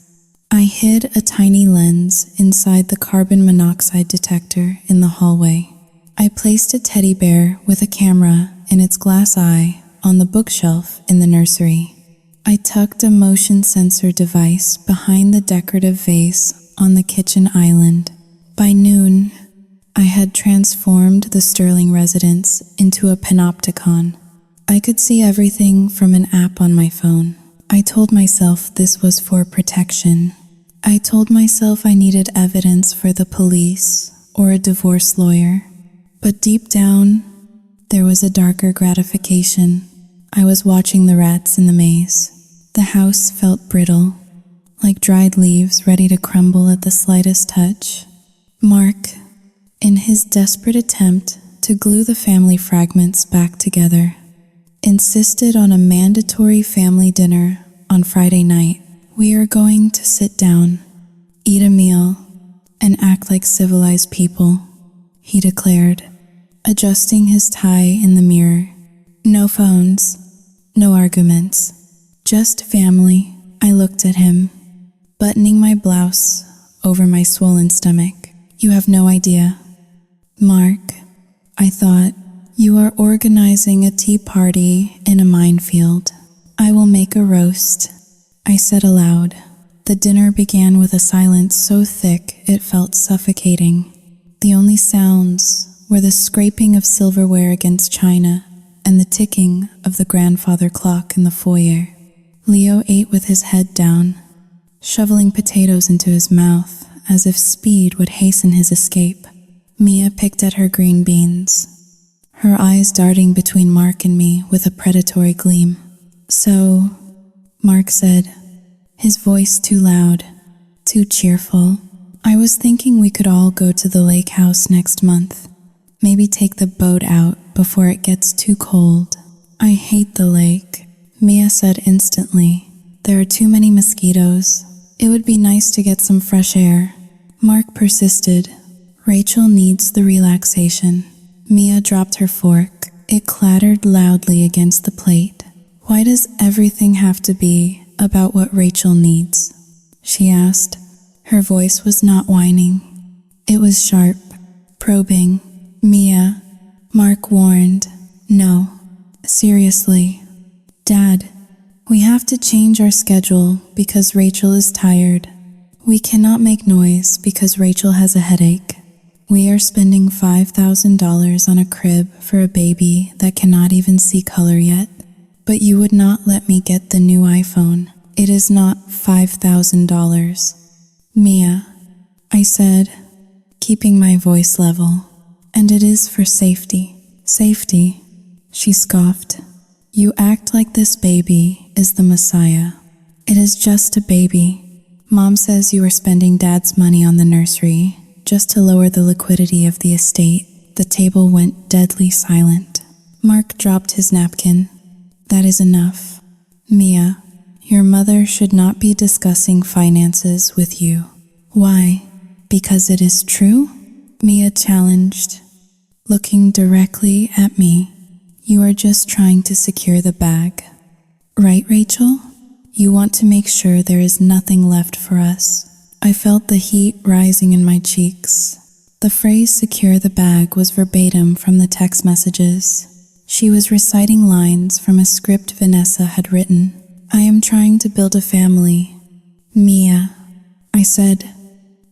I hid a tiny lens inside the carbon monoxide detector in the hallway. I placed a teddy bear with a camera in its glass eye on the bookshelf in the nursery. I tucked a motion sensor device behind the decorative vase on the kitchen island. By noon, I had transformed the Sterling residence into a panopticon. I could see everything from an app on my phone. I told myself this was for protection. I told myself I needed evidence for the police or a divorce lawyer. But deep down, there was a darker gratification. I was watching the rats in the maze. The house felt brittle, like dried leaves ready to crumble at the slightest touch. Mark, in his desperate attempt to glue the family fragments back together, insisted on a mandatory family dinner on Friday night. We are going to sit down, eat a meal, and act like civilized people, he declared, adjusting his tie in the mirror. No phones, no arguments, just family. I looked at him, buttoning my blouse over my swollen stomach. You have no idea. Mark, I thought, you are organizing a tea party in a minefield. I will make a roast, I said aloud. The dinner began with a silence so thick it felt suffocating. The only sounds were the scraping of silverware against china and the ticking of the grandfather clock in the foyer. Leo ate with his head down, shoveling potatoes into his mouth as if speed would hasten his escape. Mia picked at her green beans, her eyes darting between Mark and me with a predatory gleam. So, Mark said, his voice too loud, too cheerful. I was thinking we could all go to the lake house next month. Maybe take the boat out before it gets too cold. I hate the lake, Mia said instantly. There are too many mosquitoes. It would be nice to get some fresh air. Mark persisted. Rachel needs the relaxation. Mia dropped her fork. It clattered loudly against the plate. Why does everything have to be about what Rachel needs? She asked. Her voice was not whining. It was sharp, probing. Mia, Mark warned. No, seriously. Dad, we have to change our schedule because Rachel is tired. We cannot make noise because Rachel has a headache. We are spending $5,000 on a crib for a baby that cannot even see color yet. But you would not let me get the new iPhone. It is not $5,000. Mia, I said, keeping my voice level. And it is for safety. Safety, she scoffed. You act like this baby is the Messiah. It is just a baby. Mom says you are spending Dad's money on the nursery just to lower the liquidity of the estate. The table went deadly silent. Mark dropped his napkin. That is enough. Mia, your mother should not be discussing finances with you. Why? Because it is true? Mia challenged, looking directly at me. You are just trying to secure the bag. Right, Rachel? You want to make sure there is nothing left for us. I felt the heat rising in my cheeks. The phrase secure the bag was verbatim from the text messages. She was reciting lines from a script Vanessa had written. I am trying to build a family. Mia, I said,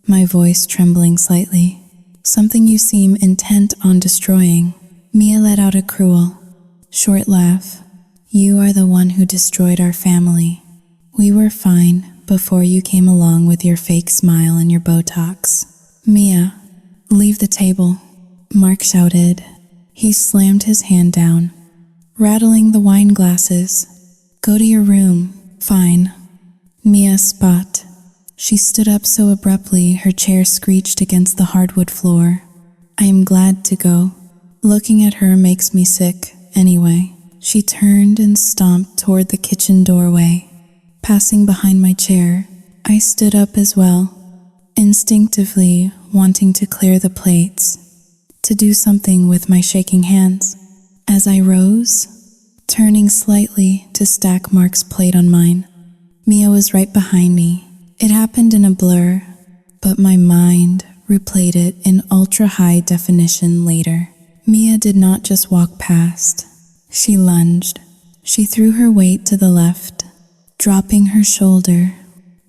my voice trembling slightly. Something you seem intent on destroying. Mia let out a cruel, short laugh. You are the one who destroyed our family. We were fine before you came along with your fake smile and your Botox. Mia, leave the table, Mark shouted. He slammed his hand down, rattling the wine glasses. Go to your room. Fine. Mia spat. She stood up so abruptly her chair screeched against the hardwood floor. I am glad to go. Looking at her makes me sick, anyway. She turned and stomped toward the kitchen doorway. Passing behind my chair, I stood up as well, instinctively wanting to clear the plates, to do something with my shaking hands. As I rose, turning slightly to stack Mark's plate on mine, Mia was right behind me. It happened in a blur, but my mind replayed it in ultra-high definition later. Mia did not just walk past. She lunged. She threw her weight to the left, dropping her shoulder.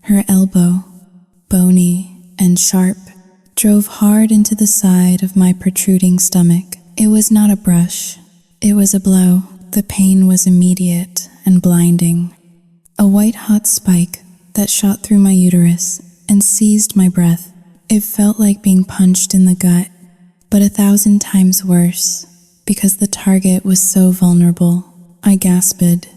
Her elbow, bony and sharp, drove hard into the side of my protruding stomach. It was not a brush. It was a blow. The pain was immediate and blinding. A white-hot spike that shot through my uterus and seized my breath. It felt like being punched in the gut, but 1,000 times worse, because the target was so vulnerable. I gasped,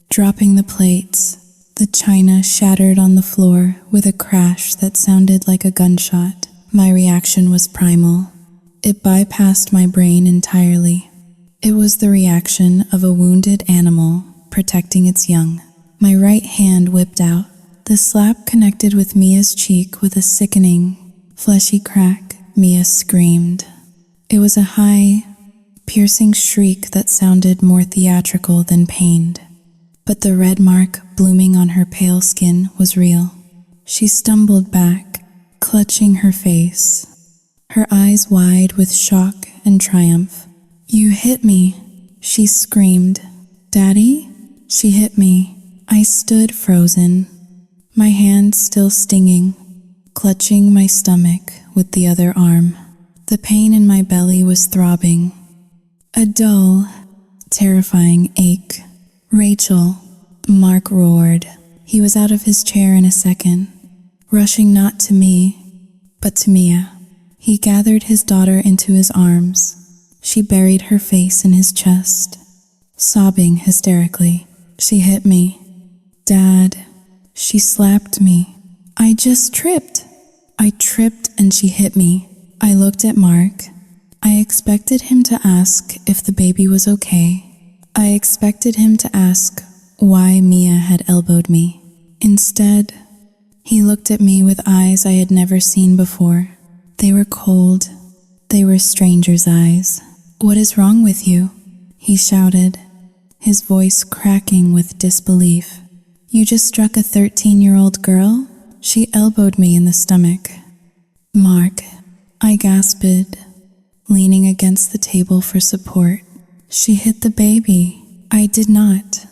dropping the plates. The china shattered on the floor with a crash that sounded like a gunshot. My reaction was primal. It bypassed my brain entirely. It was the reaction of a wounded animal protecting its young. My right hand whipped out. The slap connected with Mia's cheek with a sickening, fleshy crack. Mia screamed. It was a high, piercing shriek that sounded more theatrical than pained. But the red mark blooming on her pale skin was real. She stumbled back, clutching her face, her eyes wide with shock and triumph. You hit me, she screamed. Daddy? She hit me. I stood frozen, my hand still stinging, clutching my stomach with the other arm. The pain in my belly was throbbing. A dull, terrifying ache. Rachel, Mark roared. He was out of his chair in a second, rushing not to me, but to Mia. He gathered his daughter into his arms. She buried her face in his chest, sobbing hysterically. She hit me. Dad, she slapped me. I just tripped. I tripped and she hit me. I looked at Mark. I expected him to ask if the baby was okay. I expected him to ask why Mia had elbowed me. Instead, he looked at me with eyes I had never seen before. They were cold. They were stranger's eyes. What is wrong with you? He shouted, his voice cracking with disbelief. You just struck a 13-year-old girl? She elbowed me in the stomach. Mark, I gasped, leaning against the table for support. She hit the baby. I did not.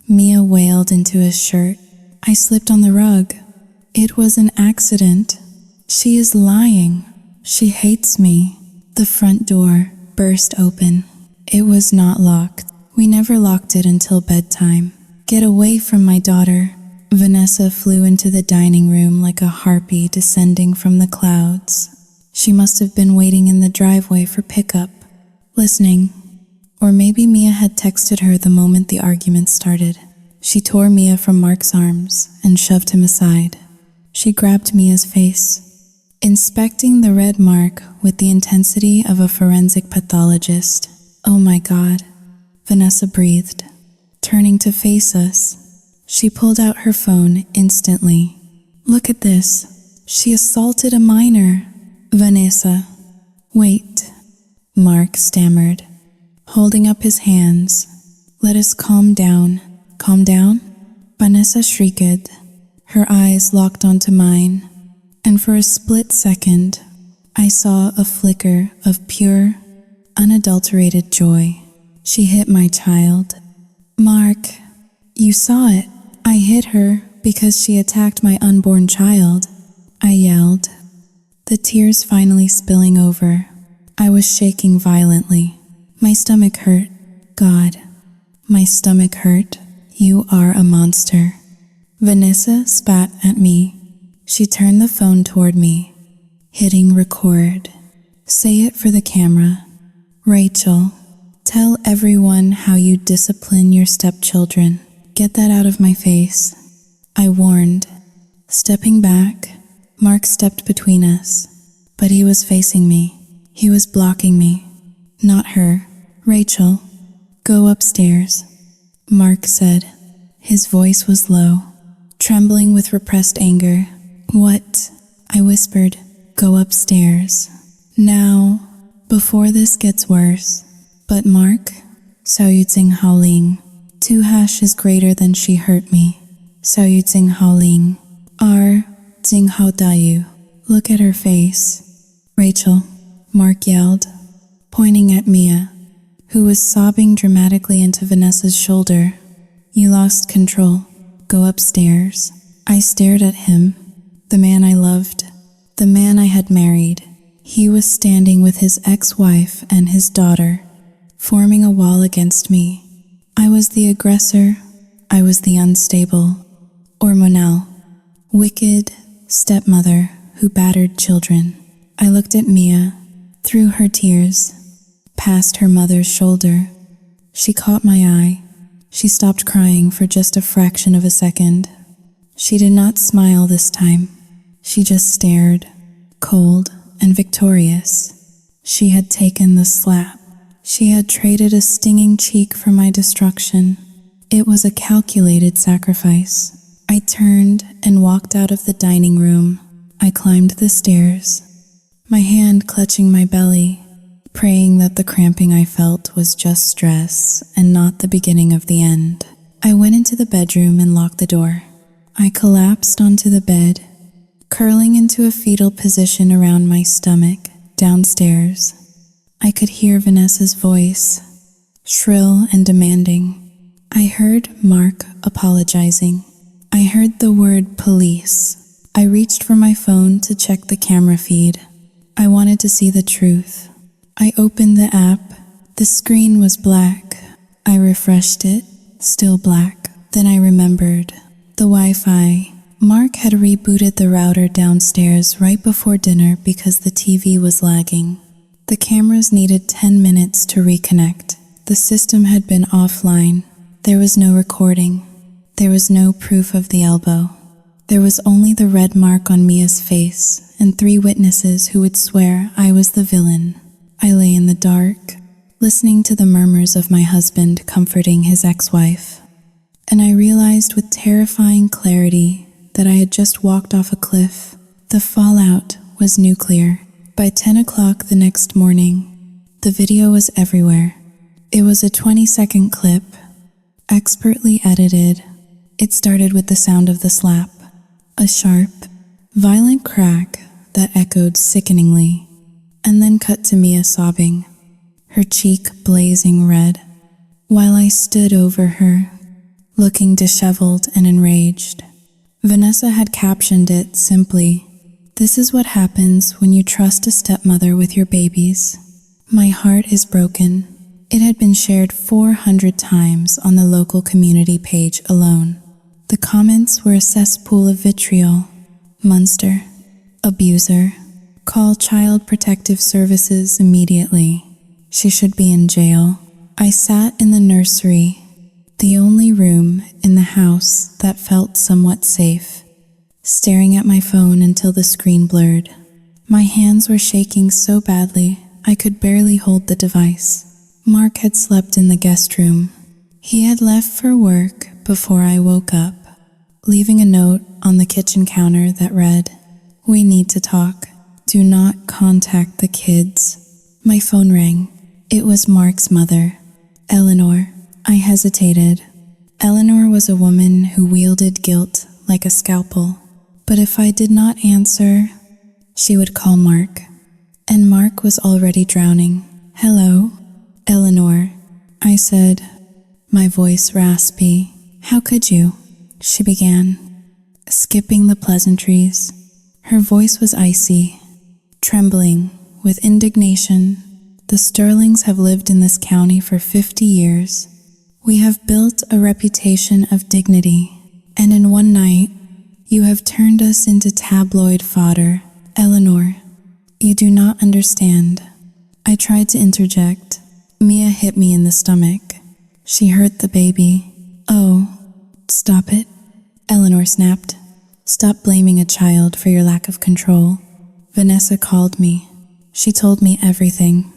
Mia wailed into his shirt. I slipped on the rug. It was an accident. She is lying. She hates me. The front door burst open. It was not locked. We never locked it until bedtime. Get away from my daughter. Vanessa flew into the dining room like a harpy descending from the clouds. She must have been waiting in the driveway for pickup, listening. Or maybe Mia had texted her the moment the argument started. She tore Mia from Mark's arms and shoved him aside. She grabbed Mia's face, inspecting the red mark with the intensity of a forensic pathologist. Oh my God, Vanessa breathed. Turning to face us, she pulled out her phone instantly. Look at this. She assaulted a minor. Vanessa. Wait, Mark stammered, holding up his hands. Let us calm down. Calm down? Vanessa shrieked, her eyes locked onto mine, and for a split second, I saw a flicker of pure, unadulterated joy. She hit my child. Mark, you saw it. I hit her because she attacked my unborn child, I yelled. the tears finally spilling over. I was shaking violently. My stomach hurt. God, my stomach hurt. You are a monster. Vanessa spat at me. She turned the phone toward me, hitting record. Say it for the camera. Rachel, tell everyone how you discipline your stepchildren. Get that out of my face, I warned. Stepping back, Mark stepped between us, but he was facing me. He was blocking me. Not her. Rachel, go upstairs, Mark said. His voice was low, trembling with repressed anger. What? I whispered. Go upstairs. Now, before this gets worse. But Mark, 小玉静好令. 2 hash is greater than she hurt me. 小玉静好令. R. 静好大you. Look at her face. Rachel, Mark yelled, pointing at Mia, who was sobbing dramatically into Vanessa's shoulder. You lost control. Go upstairs. I stared at him, the man I loved, the man I had married. He was standing with his ex-wife and his daughter, forming a wall against me. I was the aggressor. I was the unstable, hormonal, wicked stepmother who battered children. I looked at Mia, through her tears, past her mother's shoulder. She caught my eye. She stopped crying for just a fraction of a second. She did not smile this time. She just stared, cold and victorious. She had taken the slap. She had traded a stinging cheek for my destruction. It was a calculated sacrifice. I turned and walked out of the dining room. I climbed the stairs, my hand clutching my belly, praying that the cramping I felt was just stress and not the beginning of the end. I went into the bedroom and locked the door. I collapsed onto the bed, curling into a fetal position around my stomach. Downstairs, I could hear Vanessa's voice, shrill and demanding. I heard Mark apologizing. I heard the word police. I reached for my phone to check the camera feed. I wanted to see the truth. I opened the app. The screen was black. I refreshed it, still black. Then I remembered. The Wi-Fi. Mark had rebooted the router downstairs right before dinner because the TV was lagging. The cameras needed 10 minutes to reconnect. The system had been offline. There was no recording. There was no proof of the elbow. There was only the red mark on Mia's face and 3 witnesses who would swear I was the villain. I lay in the dark, listening to the murmurs of my husband comforting his ex-wife. And I realized with terrifying clarity that I had just walked off a cliff. The fallout was nuclear. By 10 o'clock the next morning, the video was everywhere. It was a 20-second clip, expertly edited. It started with the sound of the slap, a sharp, violent crack that echoed sickeningly, and then cut to Mia sobbing, her cheek blazing red, while I stood over her, looking disheveled and enraged. Vanessa had captioned it simply, "This is what happens when you trust a stepmother with your babies. My heart is broken." It had been shared 400 times on the local community page alone. The comments were a cesspool of vitriol. Monster. Abuser. Call Child Protective Services immediately. She should be in jail. I sat in the nursery, the only room in the house that felt somewhat safe, staring at my phone until the screen blurred. My hands were shaking so badly I could barely hold the device. Mark had slept in the guest room. He had left for work before I woke up, leaving a note on the kitchen counter that read, "We need to talk. Do not contact the kids." My phone rang. It was Mark's mother, Eleanor. I hesitated. Eleanor was a woman who wielded guilt like a scalpel. But if I did not answer, she would call Mark. And Mark was already drowning. "Hello, Eleanor," I said, my voice raspy. "How could you?" she began, skipping the pleasantries. Her voice was icy. trembling with indignation. The Sterlings have lived in this county for 50 years. We have built a reputation of dignity, and in one night, you have turned us into tabloid fodder. Eleanor, you do not understand. I tried to interject. Mia hit me in the stomach. She hurt the baby. Oh, stop it. Eleanor snapped. Stop blaming a child for your lack of control. Vanessa called me. She told me everything.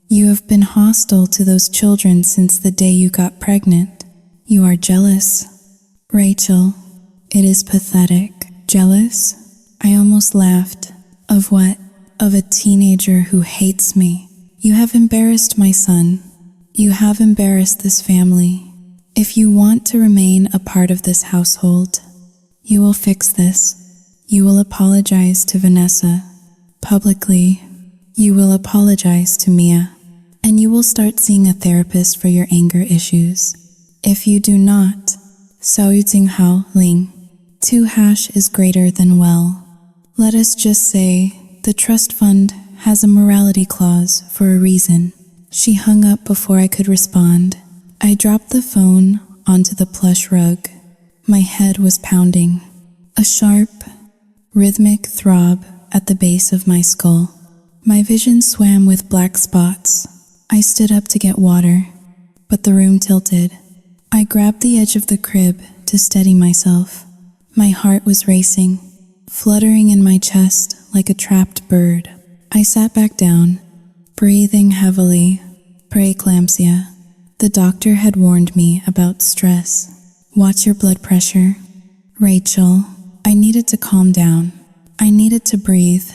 You have been hostile to those children since the day you got pregnant. You are jealous. Rachel, it is pathetic. Jealous? I almost laughed. Of what? Of a teenager who hates me. You have embarrassed my son. You have embarrassed this family. If you want to remain a part of this household, you will fix this. You will apologize to Vanessa. Publicly, you will apologize to Mia. And you will start seeing a therapist for your anger issues. If you do not, Xiao Jing Hao Ling, 2 hash is greater than well. Let us just say the trust fund has a morality clause for a reason. She hung up before I could respond. I dropped the phone onto the plush rug. My head was pounding. A sharp, rhythmic throb at the base of my skull. My vision swam with black spots. I stood up to get water, but the room tilted. I grabbed the edge of the crib to steady myself. My heart was racing, fluttering in my chest like a trapped bird. I sat back down, breathing heavily. Preeclampsia. The doctor had warned me about stress. Watch your blood pressure. Rachel, I needed to calm down. I needed to breathe.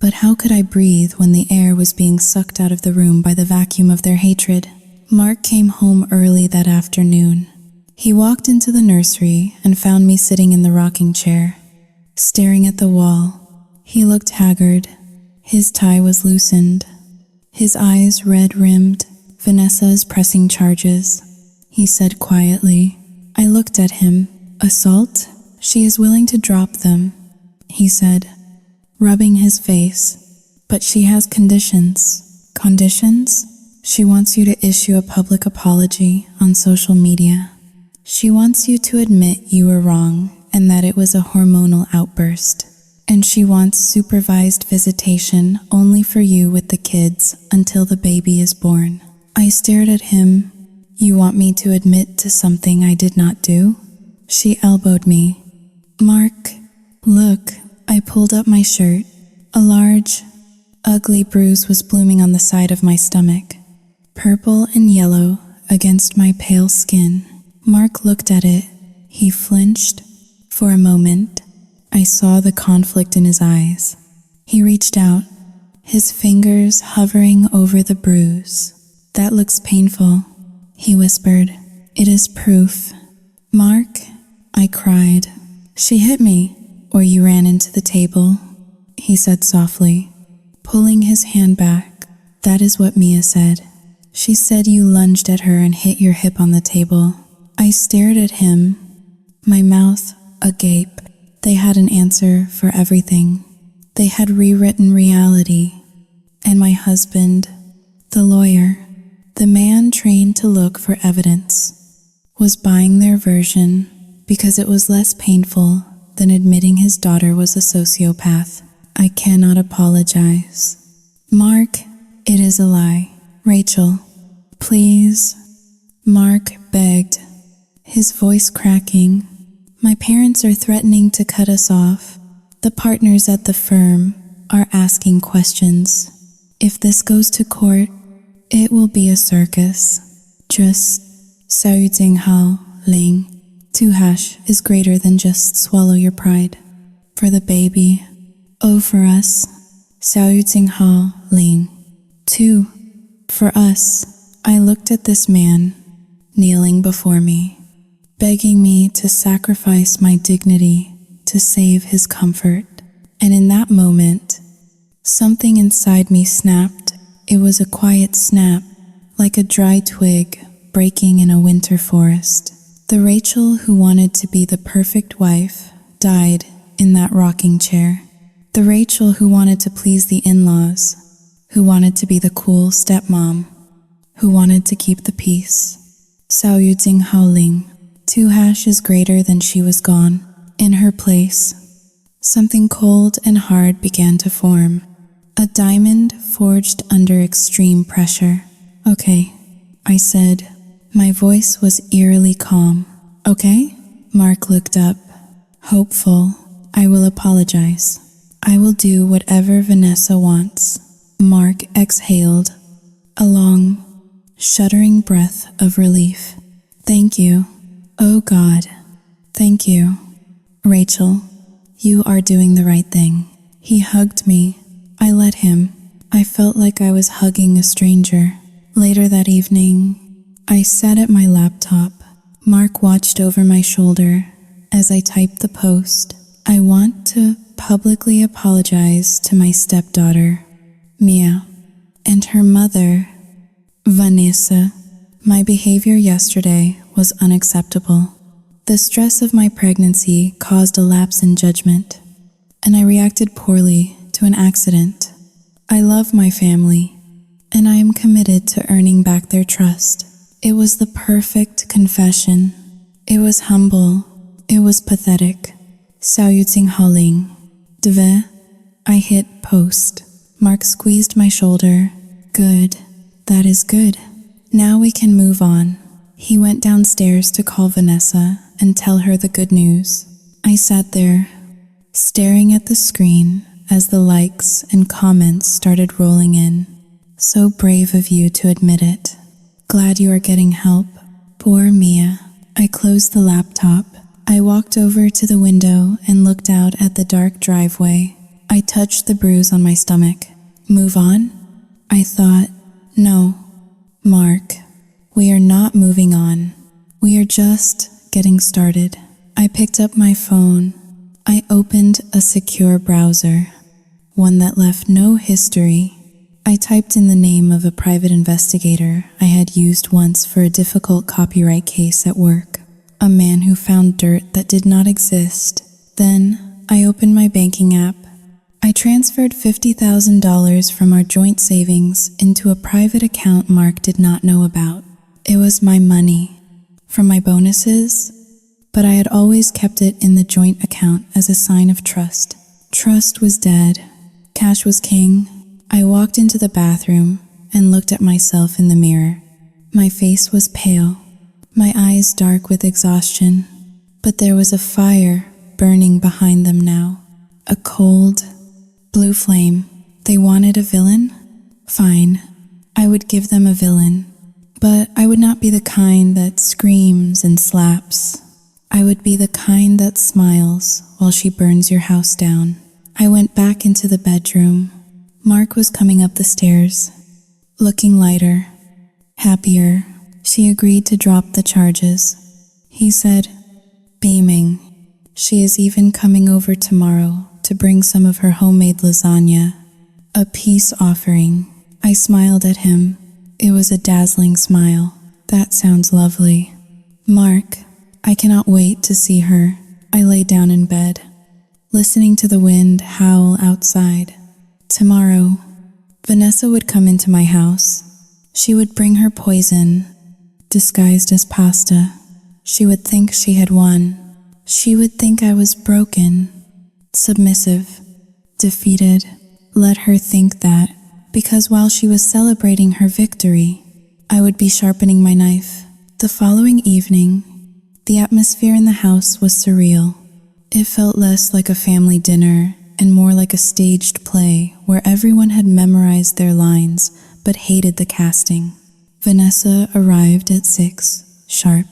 But how could I breathe when the air was being sucked out of the room by the vacuum of their hatred? Mark came home early that afternoon. He walked into the nursery and found me sitting in the rocking chair, staring at the wall. He looked haggard. His tie was loosened. His eyes red-rimmed. Vanessa is pressing charges, he said quietly. I looked at him. Assault? She is willing to drop them, he said, rubbing his face. But she has conditions. Conditions? She wants you to issue a public apology on social media. She wants you to admit you were wrong and that it was a hormonal outburst. And she wants supervised visitation only for you with the kids until the baby is born. I stared at him. You want me to admit to something I did not do? She elbowed me. Mark, look. I pulled up my shirt. A large, ugly bruise was blooming on the side of my stomach, purple and yellow against my pale skin. Mark looked at it. He flinched. For a moment, I saw the conflict in his eyes. He reached out, his fingers hovering over the bruise. That looks painful, he whispered. It is proof. Mark, I cried. She hit me, or you ran into the table, he said softly, pulling his hand back. That is what Mia said. She said you lunged at her and hit your hip on the table. I stared at him, my mouth agape. They had an answer for everything. They had rewritten reality. And my husband, the lawyer, the man trained to look for evidence, was buying their version because it was less painful than admitting his daughter was a sociopath. I cannot apologize. Mark, it is a lie. Rachel, please. Mark begged, his voice cracking. My parents are threatening to cut us off. The partners at the firm are asking questions. If this goes to court, it will be a circus. Just Xiao Jing Hao Ling. 2 hash is greater than just swallow your pride. For the baby. Oh, for us. Xiao Jing Hao Ling. 2. For us. I looked at this man, kneeling before me, begging me to sacrifice my dignity to save his comfort. And in that moment, something inside me snapped. It was a quiet snap, like a dry twig breaking in a winter forest. The Rachel who wanted to be the perfect wife died in that rocking chair. The Rachel who wanted to please the in-laws, who wanted to be the cool stepmom, who wanted to keep the peace. 邵玉静号令, 2 hashes greater than she was gone. In her place, something cold and hard began to form. A diamond forged under extreme pressure. Okay, I said. My voice was eerily calm. Okay? Mark looked up. Hopeful. I will apologize. I will do whatever Vanessa wants. Mark exhaled a long, shuddering breath of relief. Thank you. Oh God. Thank you. Rachel, you are doing the right thing. He hugged me. I let him. I felt like I was hugging a stranger. Later that evening, I sat at my laptop. Mark watched over my shoulder as I typed the post. I want to publicly apologize to my stepdaughter, Mia, and her mother, Vanessa. My behavior yesterday was unacceptable. The stress of my pregnancy caused a lapse in judgment, and I reacted poorly to an accident. I love my family, and I am committed to earning back their trust. It was the perfect confession. It was humble. It was pathetic. 邵玉静号令. Dve. I hit post. Mark squeezed my shoulder. Good. That is good. Now we can move on. He went downstairs to call Vanessa and tell her the good news. I sat there, staring at the screen as the likes and comments started rolling in. So brave of you to admit it. Glad you are getting help. Poor Mia. I closed the laptop. I walked over to the window and looked out at the dark driveway. I touched the bruise on my stomach. Move on? I thought, no. Mark, we are not moving on. We are just getting started. I picked up my phone. I opened a secure browser, one that left no history. I typed in the name of a private investigator I had used once for a difficult copyright case at work. A man who found dirt that did not exist. Then I opened my banking app. I transferred $50,000 from our joint savings into a private account Mark did not know about. It was my money, from my bonuses, but I had always kept it in the joint account as a sign of trust. Trust was dead. Cash was king. I walked into the bathroom and looked at myself in the mirror. My face was pale, my eyes dark with exhaustion, but there was a fire burning behind them now. A cold, blue flame. They wanted a villain? Fine, I would give them a villain, but I would not be the kind that screams and slaps. I would be the kind that smiles while she burns your house down. I went back into the bedroom. Mark was coming up the stairs, looking lighter, happier. She agreed to drop the charges. He said, beaming, she is even coming over tomorrow to bring some of her homemade lasagna, a peace offering. I smiled at him. It was a dazzling smile. That sounds lovely. Mark, I cannot wait to see her. I lay down in bed, listening to the wind howl outside. Tomorrow, Vanessa would come into my house. She would bring her poison, disguised as pasta. She would think she had won. She would think I was broken, submissive, defeated. Let her think that, because while she was celebrating her victory, I would be sharpening my knife. The following evening, the atmosphere in the house was surreal. It felt less like a family dinner and more like a staged play where everyone had memorized their lines but hated the casting. Vanessa arrived at 6, sharp,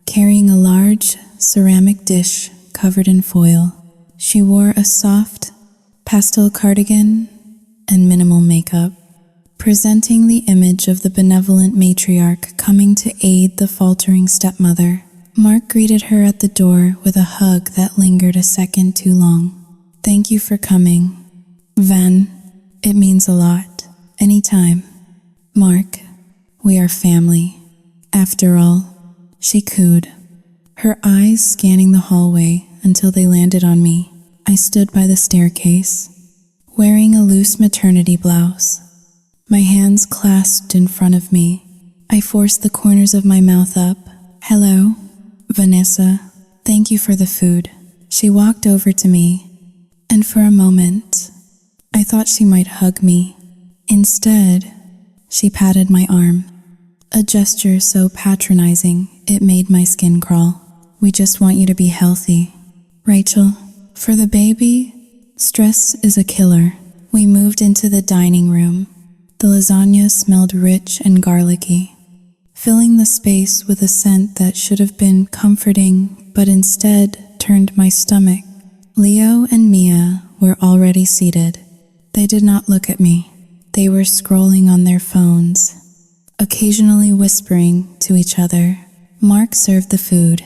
carrying a large ceramic dish covered in foil. She wore a soft pastel cardigan and minimal makeup, presenting the image of the benevolent matriarch coming to aid the faltering stepmother. Mark greeted her at the door with a hug that lingered a second too long. Thank you for coming, Van. It means a lot. Anytime. Mark, we are family. After all, she cooed, her eyes scanning the hallway until they landed on me. I stood by the staircase, wearing a loose maternity blouse. My hands clasped in front of me. I forced the corners of my mouth up. "Hello, Vanessa. Thank you for the food." She walked over to me, and for a moment, I thought she might hug me. Instead, she patted my arm, a gesture so patronizing it made my skin crawl. "We just want you to be healthy, Rachel. For the baby, stress is a killer." We moved into the dining room. The lasagna smelled rich and garlicky, filling the space with a scent that should have been comforting, but instead turned my stomach. Leo and Mia were already seated. They did not look at me. They were scrolling on their phones, occasionally whispering to each other. Mark served the food.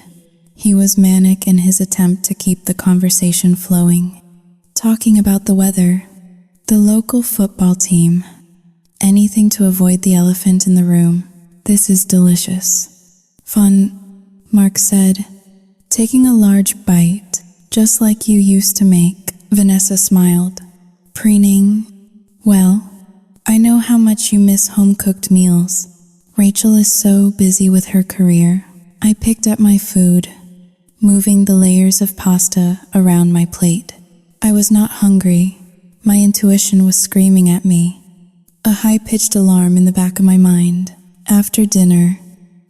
He was manic in his attempt to keep the conversation flowing, talking about the weather, the local football team, anything to avoid the elephant in the room. "This is delicious." "Fun," Mark said, taking a large bite, "just like you used to make." Vanessa smiled, preening, "Well, I know how much you miss home-cooked meals." Rachel is so busy with her career. I picked up my food, moving the layers of pasta around my plate. I was not hungry. My intuition was screaming at me, a high-pitched alarm in the back of my mind. After dinner,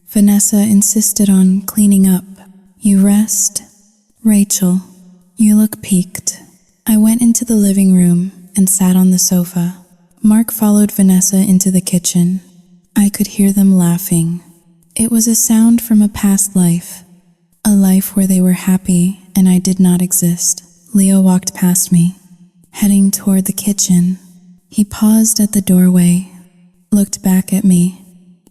Vanessa insisted on cleaning up. "You rest, Rachel. You look peaked." I went into the living room and sat on the sofa. Mark followed Vanessa into the kitchen. I could hear them laughing. It was a sound from a past life, a life where they were happy and I did not exist. Leo walked past me, heading toward the kitchen. He paused at the doorway, looked back at me,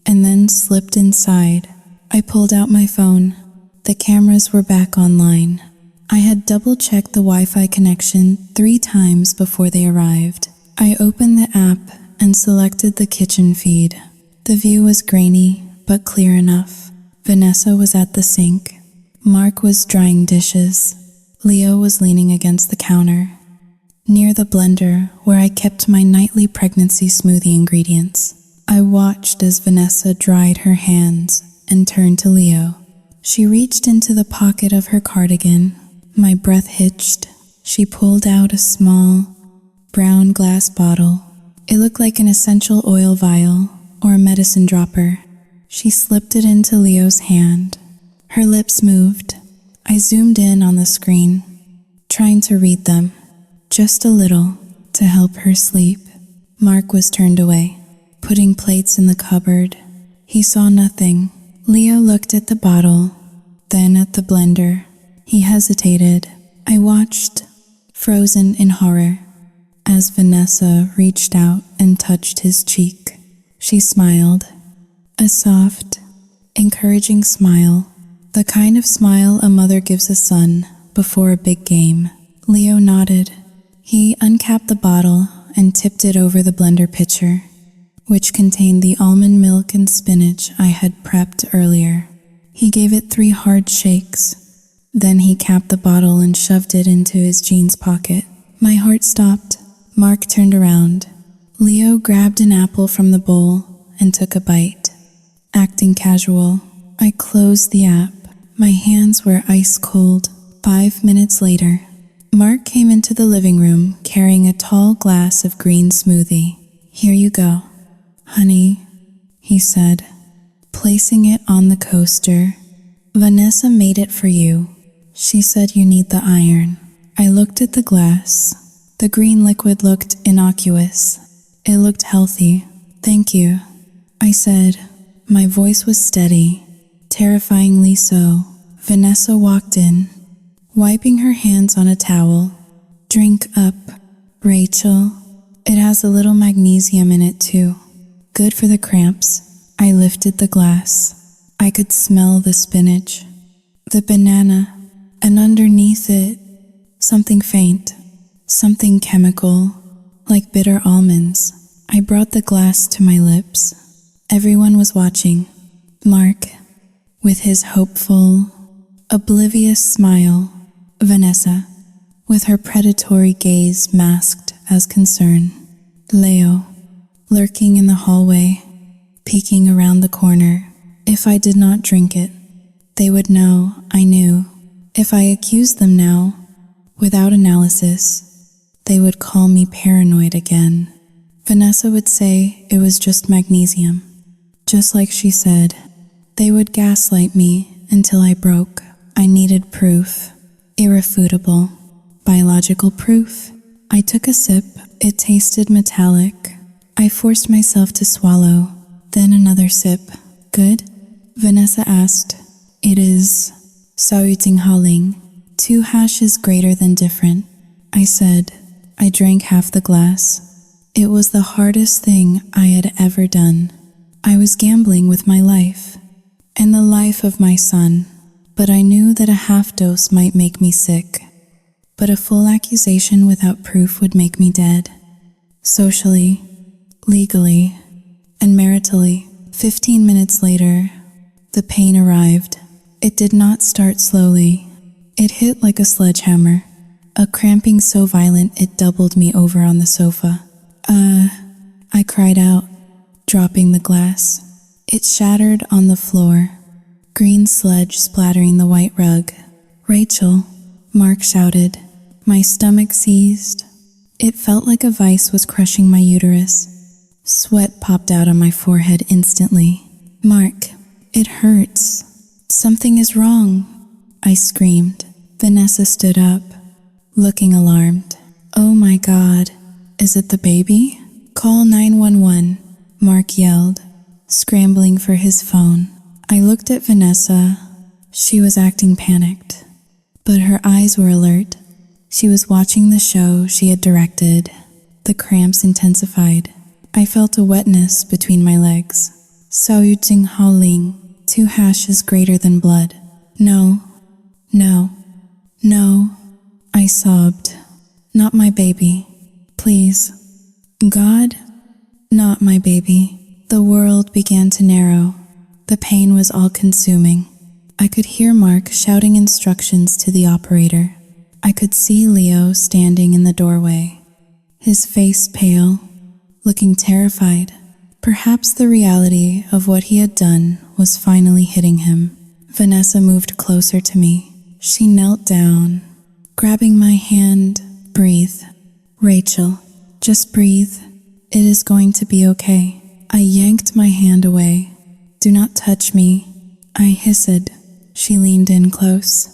and then slipped inside. I pulled out my phone. The cameras were back online. I had double-checked the Wi-Fi connection 3 times before they arrived. I opened the app and selected the kitchen feed. The view was grainy, but clear enough. Vanessa was at the sink. Mark was drying dishes. Leo was leaning against the counter, near the blender where I kept my nightly pregnancy smoothie ingredients. I watched as Vanessa dried her hands and turned to Leo. She reached into the pocket of her cardigan. My breath hitched. She pulled out a small, brown glass bottle. It looked like an essential oil vial or a medicine dropper. She slipped it into Leo's hand. Her lips moved. I zoomed in on the screen, trying to read them, just a little, to help her sleep. Mark was turned away, putting plates in the cupboard. He saw nothing. Leo looked at the bottle, then at the blender. He hesitated. I watched, frozen in horror, as Vanessa reached out and touched his cheek. She smiled, a soft, encouraging smile, the kind of smile a mother gives a son before a big game. Leo nodded. He uncapped the bottle and tipped it over the blender pitcher, which contained the almond milk and spinach I had prepped earlier. He gave it 3 hard shakes. Then he capped the bottle and shoved it into his jeans pocket. My heart stopped. Mark turned around. Leo grabbed an apple from the bowl and took a bite. Acting casual, I closed the app. My hands were ice cold. 5 minutes later, Mark came into the living room carrying a tall glass of green smoothie. "Here you go, honey," he said, placing it on the coaster. "Vanessa made it for you. She said you need the iron." I looked at the glass. The green liquid looked innocuous. It looked healthy. "Thank you," I said. My voice was steady, terrifyingly so. Vanessa walked in, wiping her hands on a towel. "Drink up, Rachel. It has a little magnesium in it too. Good for the cramps." I lifted the glass. I could smell the spinach, the banana, and underneath it, something faint, something chemical, like bitter almonds. I brought the glass to my lips. Everyone was watching. Mark, with his hopeful, oblivious smile. Vanessa, with her predatory gaze masked as concern. Leo, lurking in the hallway, peeking around the corner. If I did not drink it, they would know I knew. If I accused them now, without analysis, they would call me paranoid again. Vanessa would say it was just magnesium. Just like she said, they would gaslight me until I broke. I needed proof. Irrefutable. Biological proof. I took a sip. It tasted metallic. I forced myself to swallow. Then another sip. Good? Vanessa asked. It is. Saoyuting 2 hashes greater than different. I said. I drank half the glass. It was the hardest thing I had ever done. I was gambling with my life and the life of my son, but I knew that a half dose might make me sick. But a full accusation without proof would make me dead. Socially, legally, and maritally. 15 minutes later, the pain arrived. It did not start slowly. It hit like a sledgehammer, a cramping so violent it doubled me over on the sofa. I cried out, dropping the glass. It shattered on the floor, green sludge splattering the white rug. Rachel, Mark shouted. My stomach seized. It felt like a vice was crushing my uterus. Sweat popped out on my forehead instantly. Mark, it hurts. Something is wrong, I screamed. Vanessa stood up, looking alarmed. Oh my God, is it the baby? Call 911, Mark yelled, scrambling for his phone. I looked at Vanessa. She was acting panicked, but her eyes were alert. She was watching the show she had directed. The cramps intensified. I felt a wetness between my legs. Saoyuting 2 hashes greater than blood. No, no, no, I sobbed. Not my baby. Please. God, not my baby. The world began to narrow. The pain was all-consuming. I could hear Mark shouting instructions to the operator. I could see Leo standing in the doorway, his face pale, looking terrified. Perhaps the reality of what he had done was finally hitting him. Vanessa moved closer to me. She knelt down, grabbing my hand. Breathe. Rachel, just breathe. It is going to be okay. I yanked my hand away. Do not touch me, I hissed. She leaned in close,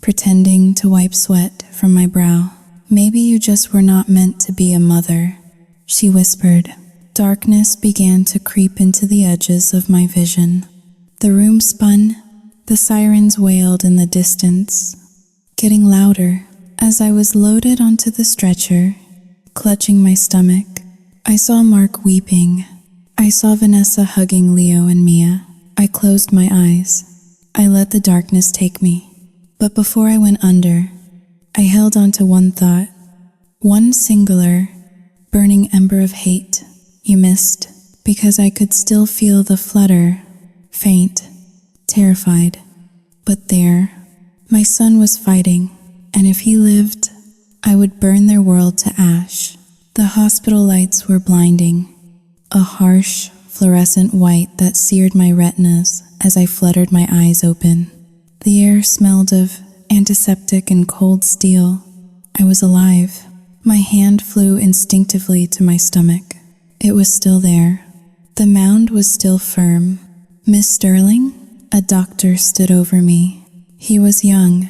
pretending to wipe sweat from my brow. Maybe you just were not meant to be a mother, she whispered. Darkness began to creep into the edges of my vision. The room spun. The sirens wailed in the distance, getting louder. As I was loaded onto the stretcher, clutching my stomach, I saw Mark weeping. I saw Vanessa hugging Leo and Mia. I closed my eyes. I let the darkness take me. But before I went under, I held on to one thought. One singular, burning ember of hate. You missed, because I could still feel the flutter, faint, terrified. But there, my son was fighting, and if he lived, I would burn their world to ash. The hospital lights were blinding, a harsh, fluorescent white that seared my retinas as I fluttered my eyes open. The air smelled of antiseptic and cold steel. I was alive. My hand flew instinctively to my stomach. It was still there. The mound was still firm. Miss Sterling? A doctor stood over me. He was young,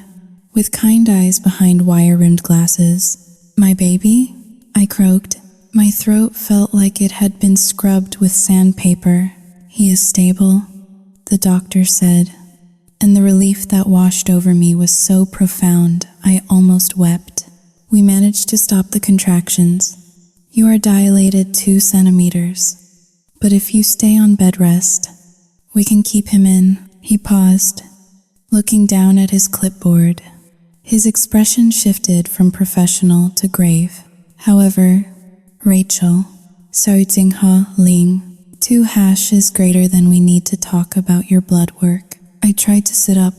with kind eyes behind wire-rimmed glasses. My baby? I croaked. My throat felt like it had been scrubbed with sandpaper. He is stable, the doctor said, and the relief that washed over me was so profound I almost wept. We managed to stop the contractions. You are dilated 2 centimeters, but if you stay on bed rest, we can keep him in. He paused, looking down at his clipboard. His expression shifted from professional to grave. However, Rachel, Saoyuting Ling, 2 hashes greater than we need to talk about your blood work. I tried to sit up,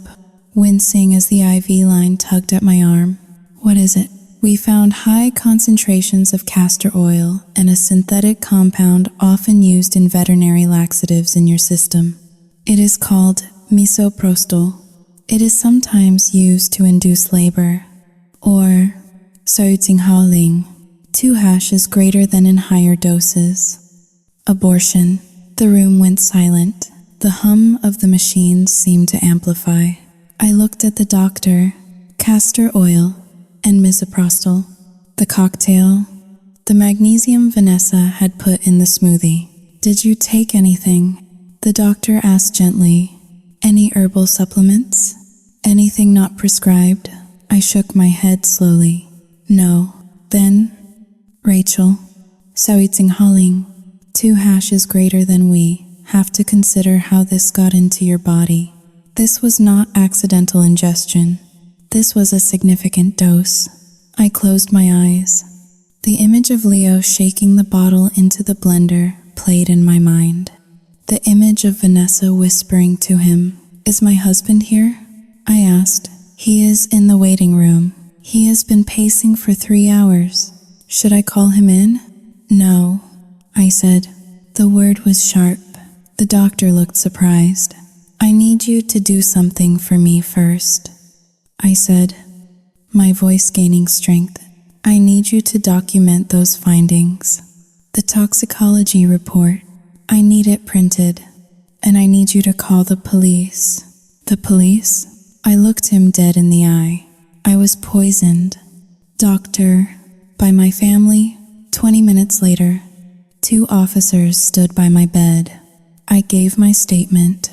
wincing as the IV line tugged at my arm. What is it? We found high concentrations of castor oil and a synthetic compound often used in veterinary laxatives in your system. It is called misoprostol. It is sometimes used to induce labor, or Saoyuting 2-hash is greater than in higher doses. Abortion. The room went silent. The hum of the machines seemed to amplify. I looked at the doctor, castor oil, and misoprostol, the cocktail, the magnesium Vanessa had put in the smoothie. Did you take anything? The doctor asked gently. Any herbal supplements? Anything not prescribed? I shook my head slowly. No. Then, Rachel, Saoyuting 2-hash is greater than we have to consider how this got into your body. This was not accidental ingestion. This was a significant dose. I closed my eyes. The image of Leo shaking the bottle into the blender played in my mind. The image of Vanessa whispering to him, "Is my husband here?" I asked. "He is in the waiting room. He has been pacing for 3 hours. Should I call him in?" "No," I said. The word was sharp. The doctor looked surprised. "I need you to do something for me first," I said, my voice gaining strength. "I need you to document those findings. The toxicology report. I need it printed. And I need you to call the police." "The police?" I looked him dead in the eye. "I was poisoned, doctor, by my family." 20 minutes later, 2 officers stood by my bed. I gave my statement.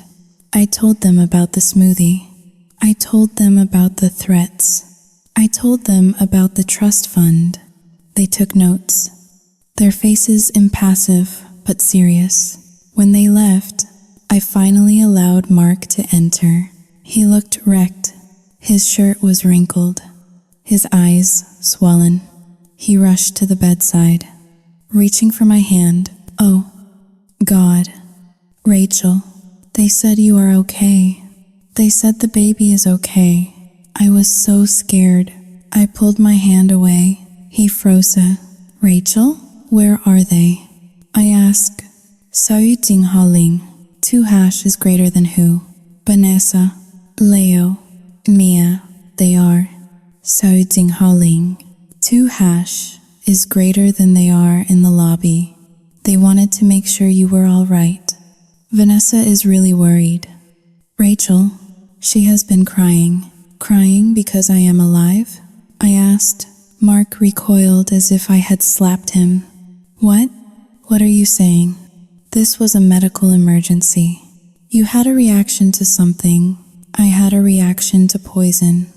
I told them about the smoothie. I told them about the threats. I told them about the trust fund. They took notes, their faces impassive but serious. When they left, I finally allowed Mark to enter. He looked wrecked. His shirt was wrinkled, his eyes swollen. He rushed to the bedside, reaching for my hand. "Oh, God. Rachel, they said you are okay. They said the baby is okay." I was so scared. I pulled my hand away. He froze. "Rachel, where are they?" I asked. Saoyuting 2-hash is greater than who? Vanessa, Leo, Mia, they are. Saoyuting 2-hash is greater than they are in the lobby. They wanted to make sure you were all right. Vanessa is really worried. Rachel, she has been crying. Crying because I am alive? I asked. Mark recoiled as if I had slapped him. What? What are you saying? This was a medical emergency. You had a reaction to something. I had a reaction to poison.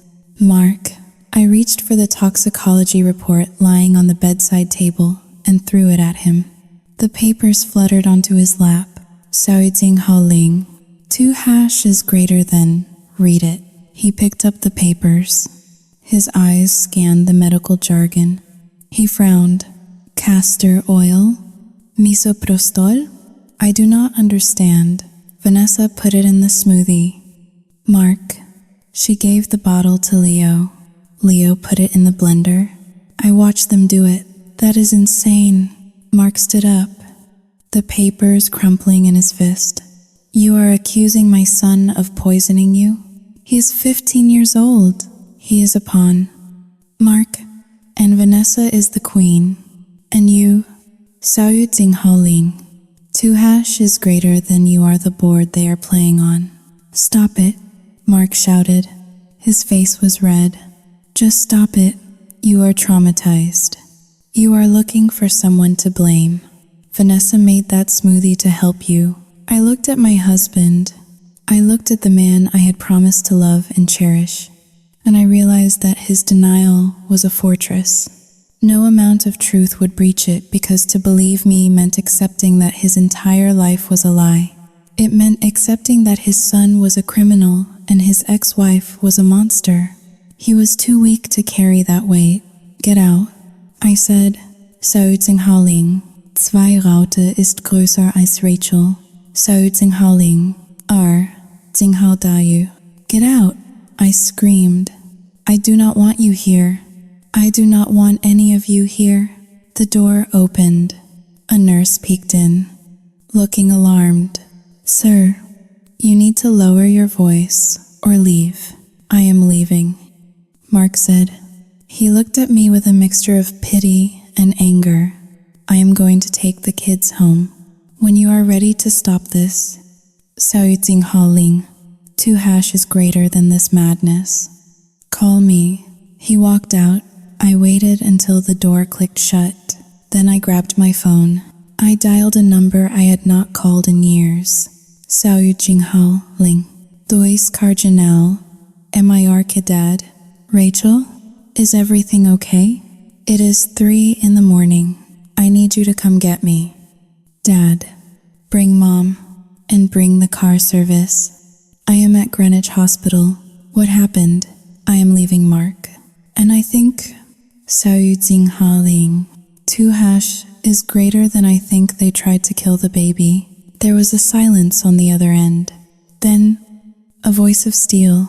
Mark, I reached for the toxicology report lying on the bedside table and threw it at him. The papers fluttered onto his lap. Saoyuting 2-hash is greater than. Read it. He picked up the papers. His eyes scanned the medical jargon. He frowned. Castor oil? Misoprostol? I do not understand. Vanessa put it in the smoothie. Mark. She gave the bottle to Leo. Leo put it in the blender. I watched them do it. That is insane. Mark stood up, the papers crumpling in his fist. You are accusing my son of poisoning you? He is 15 years old. He is a pawn. Mark, and Vanessa is the queen. And you, Saoyuting 2-hash is greater than you are the board they are playing on. Stop it, Mark shouted. His face was red. Just stop it. You are traumatized. You are looking for someone to blame. Vanessa made that smoothie to help you. I looked at my husband. I looked at the man I had promised to love and cherish, and I realized that his denial was a fortress. No amount of truth would breach it, because to believe me meant accepting that his entire life was a lie. It meant accepting that his son was a criminal and his ex-wife was a monster. He was too weak to carry that weight. Get out, I said. Saoyuting 2 Raute ist größer als Rachel. Saoyuting Jinghao Dayu. Get out, I screamed. I do not want you here. I do not want any of you here. The door opened. A nurse peeked in, looking alarmed. Sir, you need to lower your voice or leave. I am leaving, Mark said. He looked at me with a mixture of pity and anger. I am going to take the kids home. When you are ready to stop this, Xiao Jing Hao Ling, 2# is greater than this madness. Call me. He walked out. I waited until the door clicked shut. Then I grabbed my phone. I dialed a number I had not called in years. Xiao Jing Hao Ling. Dois Cardinal. MIR Dad. Rachel? Is everything okay? It is 3 in the morning. I need you to come get me. Dad, bring Mom, and bring the car service. I am at Greenwich Hospital. What happened? I am leaving Mark. And I think Xiao Jing Hao Ling, 2# is greater than I think they tried to kill the baby. There was a silence on the other end. Then, a voice of steel,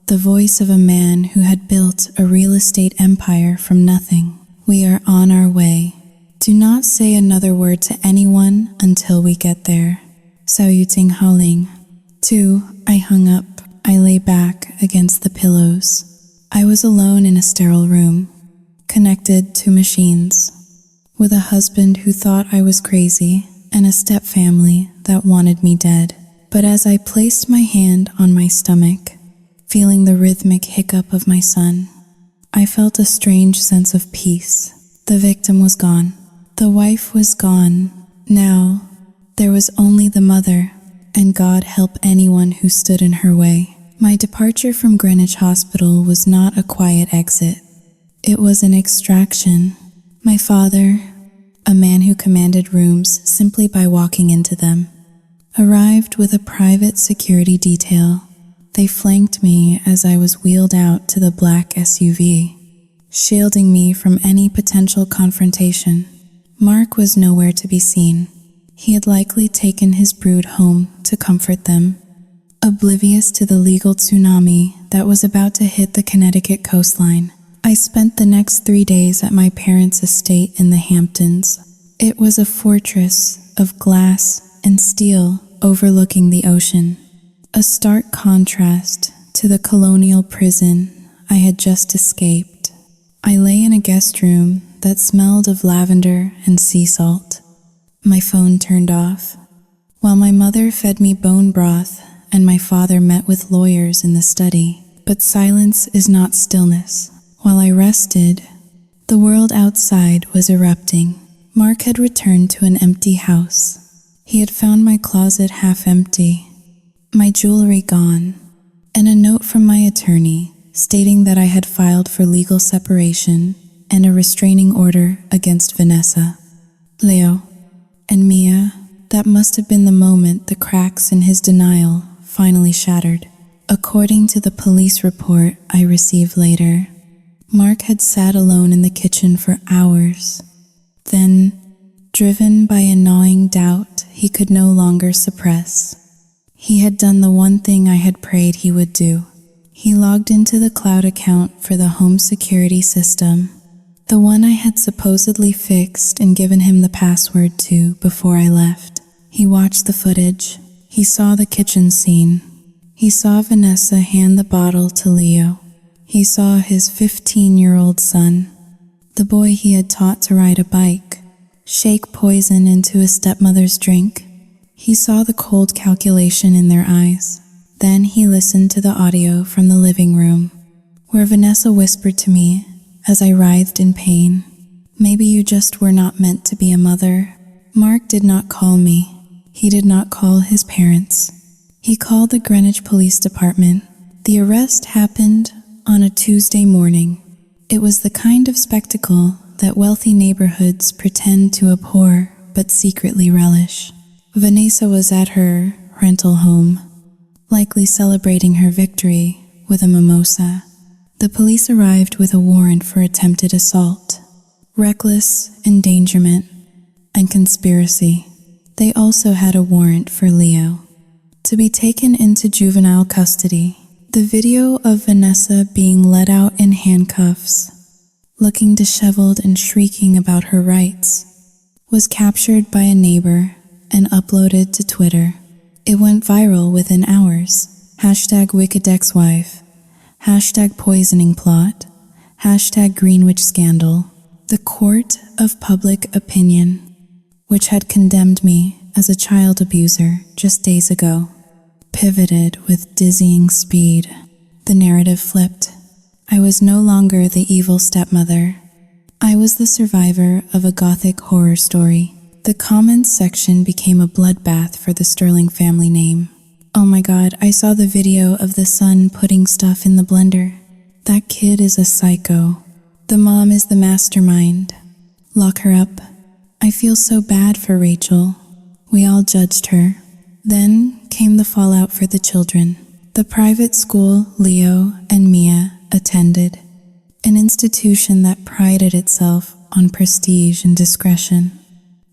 the voice of a man who had built a real estate empire from nothing. We are on our way. Do not say another word to anyone until we get there. Xiao Jing Hao Ling. 2. I hung up. I lay back against the pillows. I was alone in a sterile room, connected to machines, with a husband who thought I was crazy and a step-family that wanted me dead. But as I placed my hand on my stomach, feeling the rhythmic hiccup of my son, I felt a strange sense of peace. The victim was gone. The wife was gone. Now, there was only the mother, and God help anyone who stood in her way. My departure from Greenwich Hospital was not a quiet exit. It was an extraction. My father, a man who commanded rooms simply by walking into them, arrived with a private security detail. They flanked me as I was wheeled out to the black SUV, shielding me from any potential confrontation. Mark was nowhere to be seen. He had likely taken his brood home to comfort them, oblivious to the legal tsunami that was about to hit the Connecticut coastline. I spent the next 3 days at my parents' estate in the Hamptons. It was a fortress of glass and steel overlooking the ocean, a stark contrast to the colonial prison I had just escaped. I lay in a guest room that smelled of lavender and sea salt. My phone turned off, while my mother fed me bone broth and my father met with lawyers in the study. But silence is not stillness. While I rested, the world outside was erupting. Mark had returned to an empty house. He had found my closet half empty, my jewelry gone, and a note from my attorney stating that I had filed for legal separation and a restraining order against Vanessa, Leo, and Mia. That must have been the moment the cracks in his denial finally shattered. According to the police report I received later, Mark had sat alone in the kitchen for hours. Then, driven by a gnawing doubt he could no longer suppress, he had done the one thing I had prayed he would do. He logged into the cloud account for the home security system, the one I had supposedly fixed and given him the password to before I left. He watched the footage. He saw the kitchen scene. He saw Vanessa hand the bottle to Leo. He saw his 15-year-old son, the boy he had taught to ride a bike, shake poison into his stepmother's drink. He saw the cold calculation in their eyes. Then he listened to the audio from the living room, where Vanessa whispered to me as I writhed in pain, "Maybe you just were not meant to be a mother." Mark did not call me. He did not call his parents. He called the Greenwich Police Department. The arrest happened on a Tuesday morning. It was the kind of spectacle that wealthy neighborhoods pretend to abhor but secretly relish. Vanessa was at her rental home, likely celebrating her victory with a mimosa. The police arrived with a warrant for attempted assault, reckless endangerment, and conspiracy. They also had a warrant for Leo to be taken into juvenile custody. The video of Vanessa being let out in handcuffs looking disheveled and shrieking about her rights, was captured by a neighbor and uploaded to Twitter. It went viral within hours. Hashtag WickedExWife, hashtag poisoning plot, hashtag Greenwich scandal. The court of public opinion, which had condemned me as a child abuser just days ago, pivoted with dizzying speed. The narrative flipped. I was no longer the evil stepmother. I was the survivor of a gothic horror story. The comments section became a bloodbath for the Sterling family name. Oh my God, I saw the video of the son putting stuff in the blender. That kid is a psycho. The mom is the mastermind. Lock her up. I feel so bad for Rachel. We all judged her. Then came the fallout for the children. The private school Leo and Mia attended, an institution that prided itself on prestige and discretion,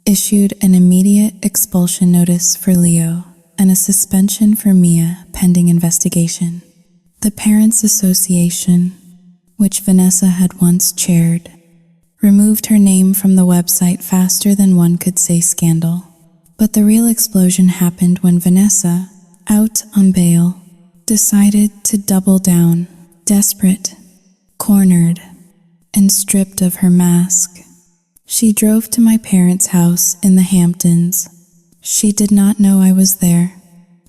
issued an immediate expulsion notice for Leo and a suspension for Mia pending investigation. The Parents Association, which Vanessa had once chaired, removed her name from the website faster than one could say scandal. But the real explosion happened when Vanessa, out on bail, decided to double down. Desperate, cornered, and stripped of her mask, she drove to my parents' house in the Hamptons. She did not know I was there.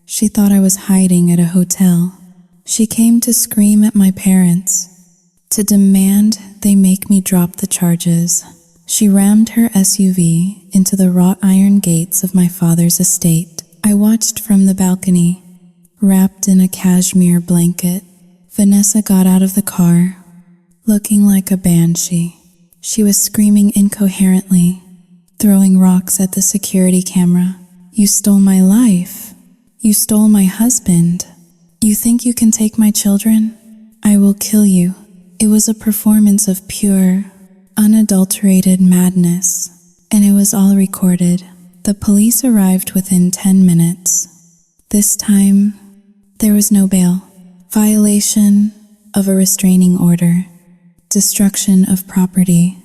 She thought I was hiding at a hotel. She came to scream at my parents, to demand they make me drop the charges. She rammed her SUV into the wrought iron gates of my father's estate. I watched from the balcony, wrapped in a cashmere blanket. Vanessa got out of the car, looking like a banshee. She was screaming incoherently, throwing rocks at the security camera. You stole my life. You stole my husband. You think you can take my children? I will kill you. It was a performance of pure, unadulterated madness, and it was all recorded. The police arrived within 10 minutes. This time, there was no bail. Violation of a restraining order, destruction of property,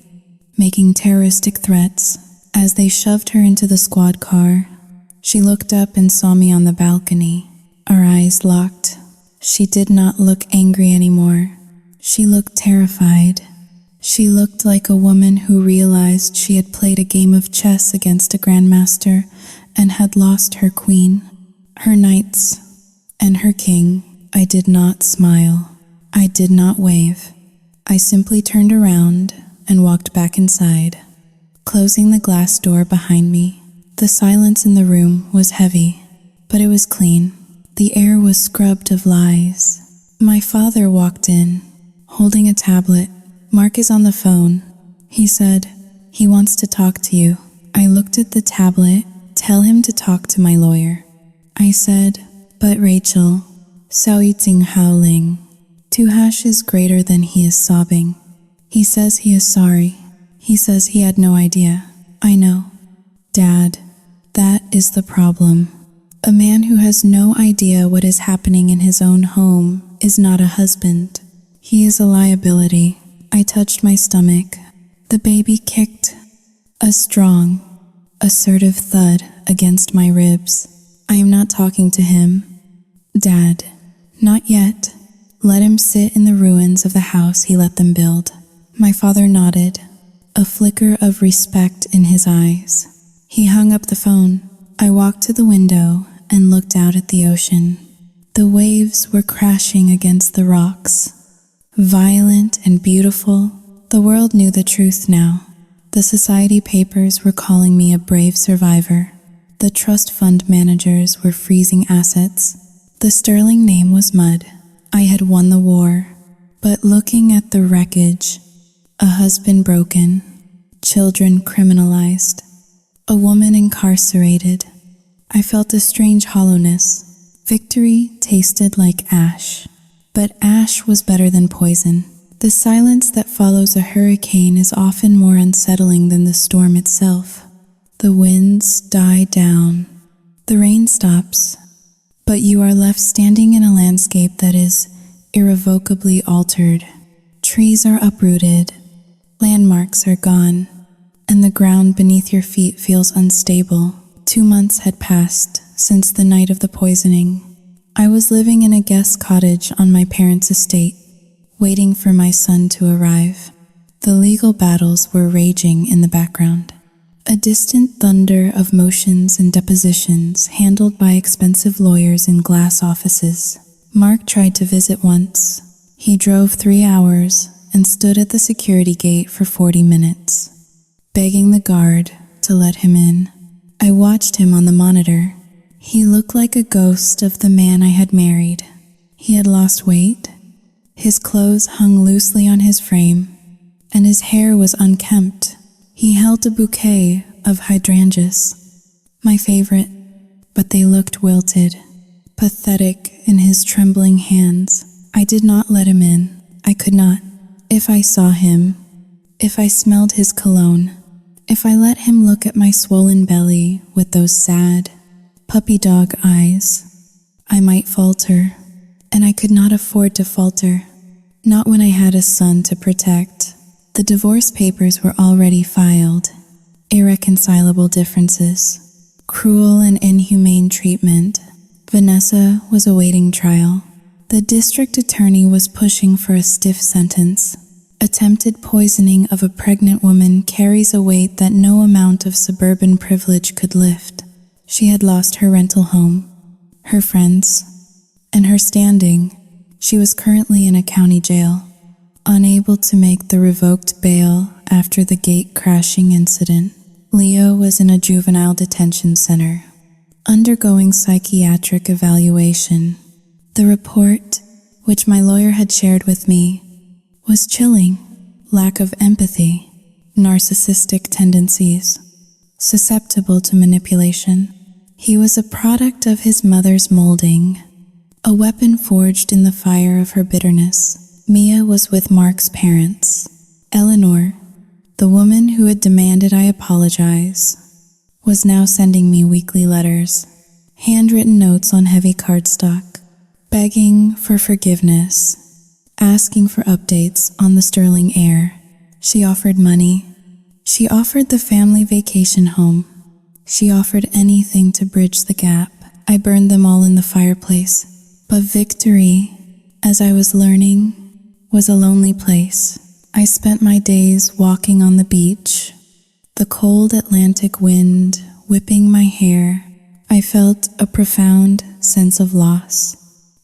making terroristic threats. As they shoved her into the squad car, she looked up and saw me on the balcony. Our eyes locked. She did not look angry anymore. She looked terrified. She looked like a woman who realized she had played a game of chess against a grandmaster and had lost her queen, her knights, and her king. I did not smile. I did not wave. I simply turned around and walked back inside, closing the glass door behind me. The silence in the room was heavy, but it was clean. The air was scrubbed of lies. My father walked in, holding a tablet. Mark is on the phone. He said, he wants to talk to you. I looked at the tablet. Tell him to talk to my lawyer. I said, but Rachel, Sao Yiting howling. Tuhash is greater than he is sobbing. He says he is sorry. He says he had no idea. I know. Dad, that is the problem. A man who has no idea what is happening in his own home is not a husband. He is a liability. I touched my stomach. The baby kicked a strong, assertive thud against my ribs. I am not talking to him. Dad, not yet. Let him sit in the ruins of the house he let them build. My father nodded, a flicker of respect in his eyes. He hung up the phone. I walked to the window and looked out at the ocean. The waves were crashing against the rocks. Violent and beautiful, the world knew the truth now. The society papers were calling me a brave survivor. The trust fund managers were freezing assets. The Sterling name was mud. I had won the war, but looking at the wreckage, a husband broken, children criminalized, a woman incarcerated, I felt a strange hollowness. Victory tasted like ash, but ash was better than poison. The silence that follows a hurricane is often more unsettling than the storm itself. The winds die down, the rain stops, but you are left standing in a landscape that is irrevocably altered. Trees are uprooted, Landmarks are gone, and the ground beneath your feet feels unstable. 2 months had passed since the night of the poisoning. I was living in a guest cottage on my parents' estate, waiting for my son to arrive. The legal battles were raging in the background. A distant thunder of motions and depositions handled by expensive lawyers in glass offices. Mark tried to visit once. He drove 3 hours and stood at the security gate for 40 minutes, begging the guard to let him in. I watched him on the monitor. He looked like a ghost of the man I had married. He had lost weight. His clothes hung loosely on his frame, and his hair was unkempt. He held a bouquet of hydrangeas, my favorite, but they looked wilted, pathetic in his trembling hands. I did not let him in. I could not. If I saw him, if I smelled his cologne, if I let him look at my swollen belly with those sad, puppy dog eyes, I might falter, and I could not afford to falter. Not when I had a son to protect. The divorce papers were already filed. Irreconcilable differences. Cruel and inhumane treatment. Vanessa was awaiting trial. The district attorney was pushing for a stiff sentence. Attempted poisoning of a pregnant woman carries a weight that no amount of suburban privilege could lift. She had lost her rental home, her friends, and her standing. She was currently in a county jail, unable to make the revoked bail after the gate crashing incident. Leo was in a juvenile detention center, undergoing psychiatric evaluation. The report, which my lawyer had shared with me, was chilling. Lack of empathy, narcissistic tendencies, susceptible to manipulation. He was a product of his mother's molding, a weapon forged in the fire of her bitterness. Mia was with Mark's parents. Eleanor, the woman who had demanded I apologize, was now sending me weekly letters, handwritten notes on heavy cardstock, begging for forgiveness, asking for updates on the Sterling heir. She offered money. She offered the family vacation home. She offered anything to bridge the gap. I burned them all in the fireplace. But victory, as I was learning, was a lonely place. I spent my days walking on the beach, the cold Atlantic wind whipping my hair. I felt a profound sense of loss,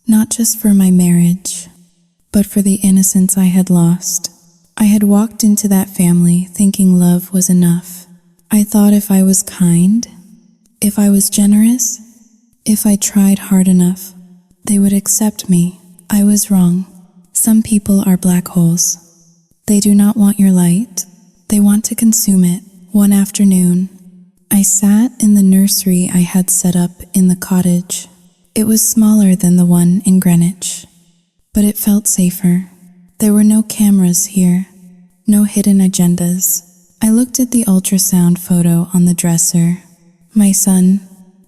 not just for my marriage, but for the innocence I had lost. I had walked into that family thinking love was enough. I thought if I was kind, if I was generous, if I tried hard enough, they would accept me. I was wrong. Some people are black holes. They do not want your light. They want to consume it. One afternoon, I sat in the nursery I had set up in the cottage. It was smaller than the one in Greenwich, but it felt safer. There were no cameras here, no hidden agendas. I looked at the ultrasound photo on the dresser. My son,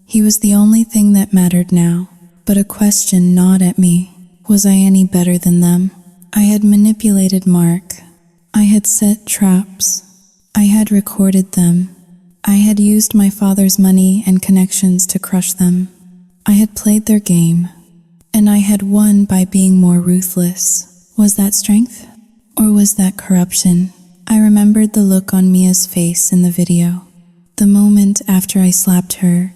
he was the only thing that mattered now. But a question gnawed at me. Was I any better than them? I had manipulated Mark. I had set traps. I had recorded them. I had used my father's money and connections to crush them. I had played their game, and I had won by being more ruthless. Was that strength? Or was that corruption? I remembered the look on Mia's face in the video. The moment after I slapped her.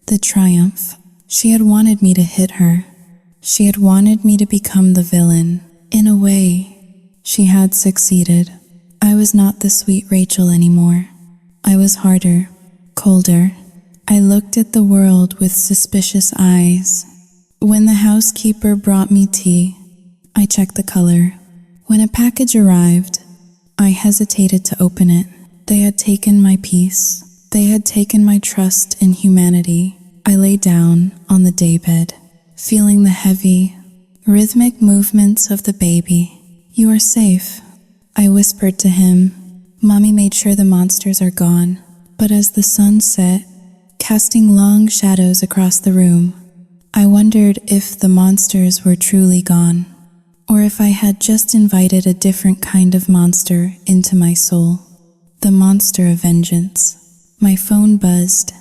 The triumph. She had wanted me to hit her. She had wanted me to become the villain. In a way, she had succeeded. I was not the sweet Rachel anymore. I was harder, colder. I looked at the world with suspicious eyes. When the housekeeper brought me tea, I checked the color. When a package arrived, I hesitated to open it. They had taken my peace. They had taken my trust in humanity. I lay down on the daybed, feeling the heavy, rhythmic movements of the baby. You are safe, I whispered to him. Mommy made sure the monsters are gone. But as the sun set, casting long shadows across the room, I wondered if the monsters were truly gone. or if I had just invited a different kind of monster into my soul. The monster of vengeance. My phone buzzed.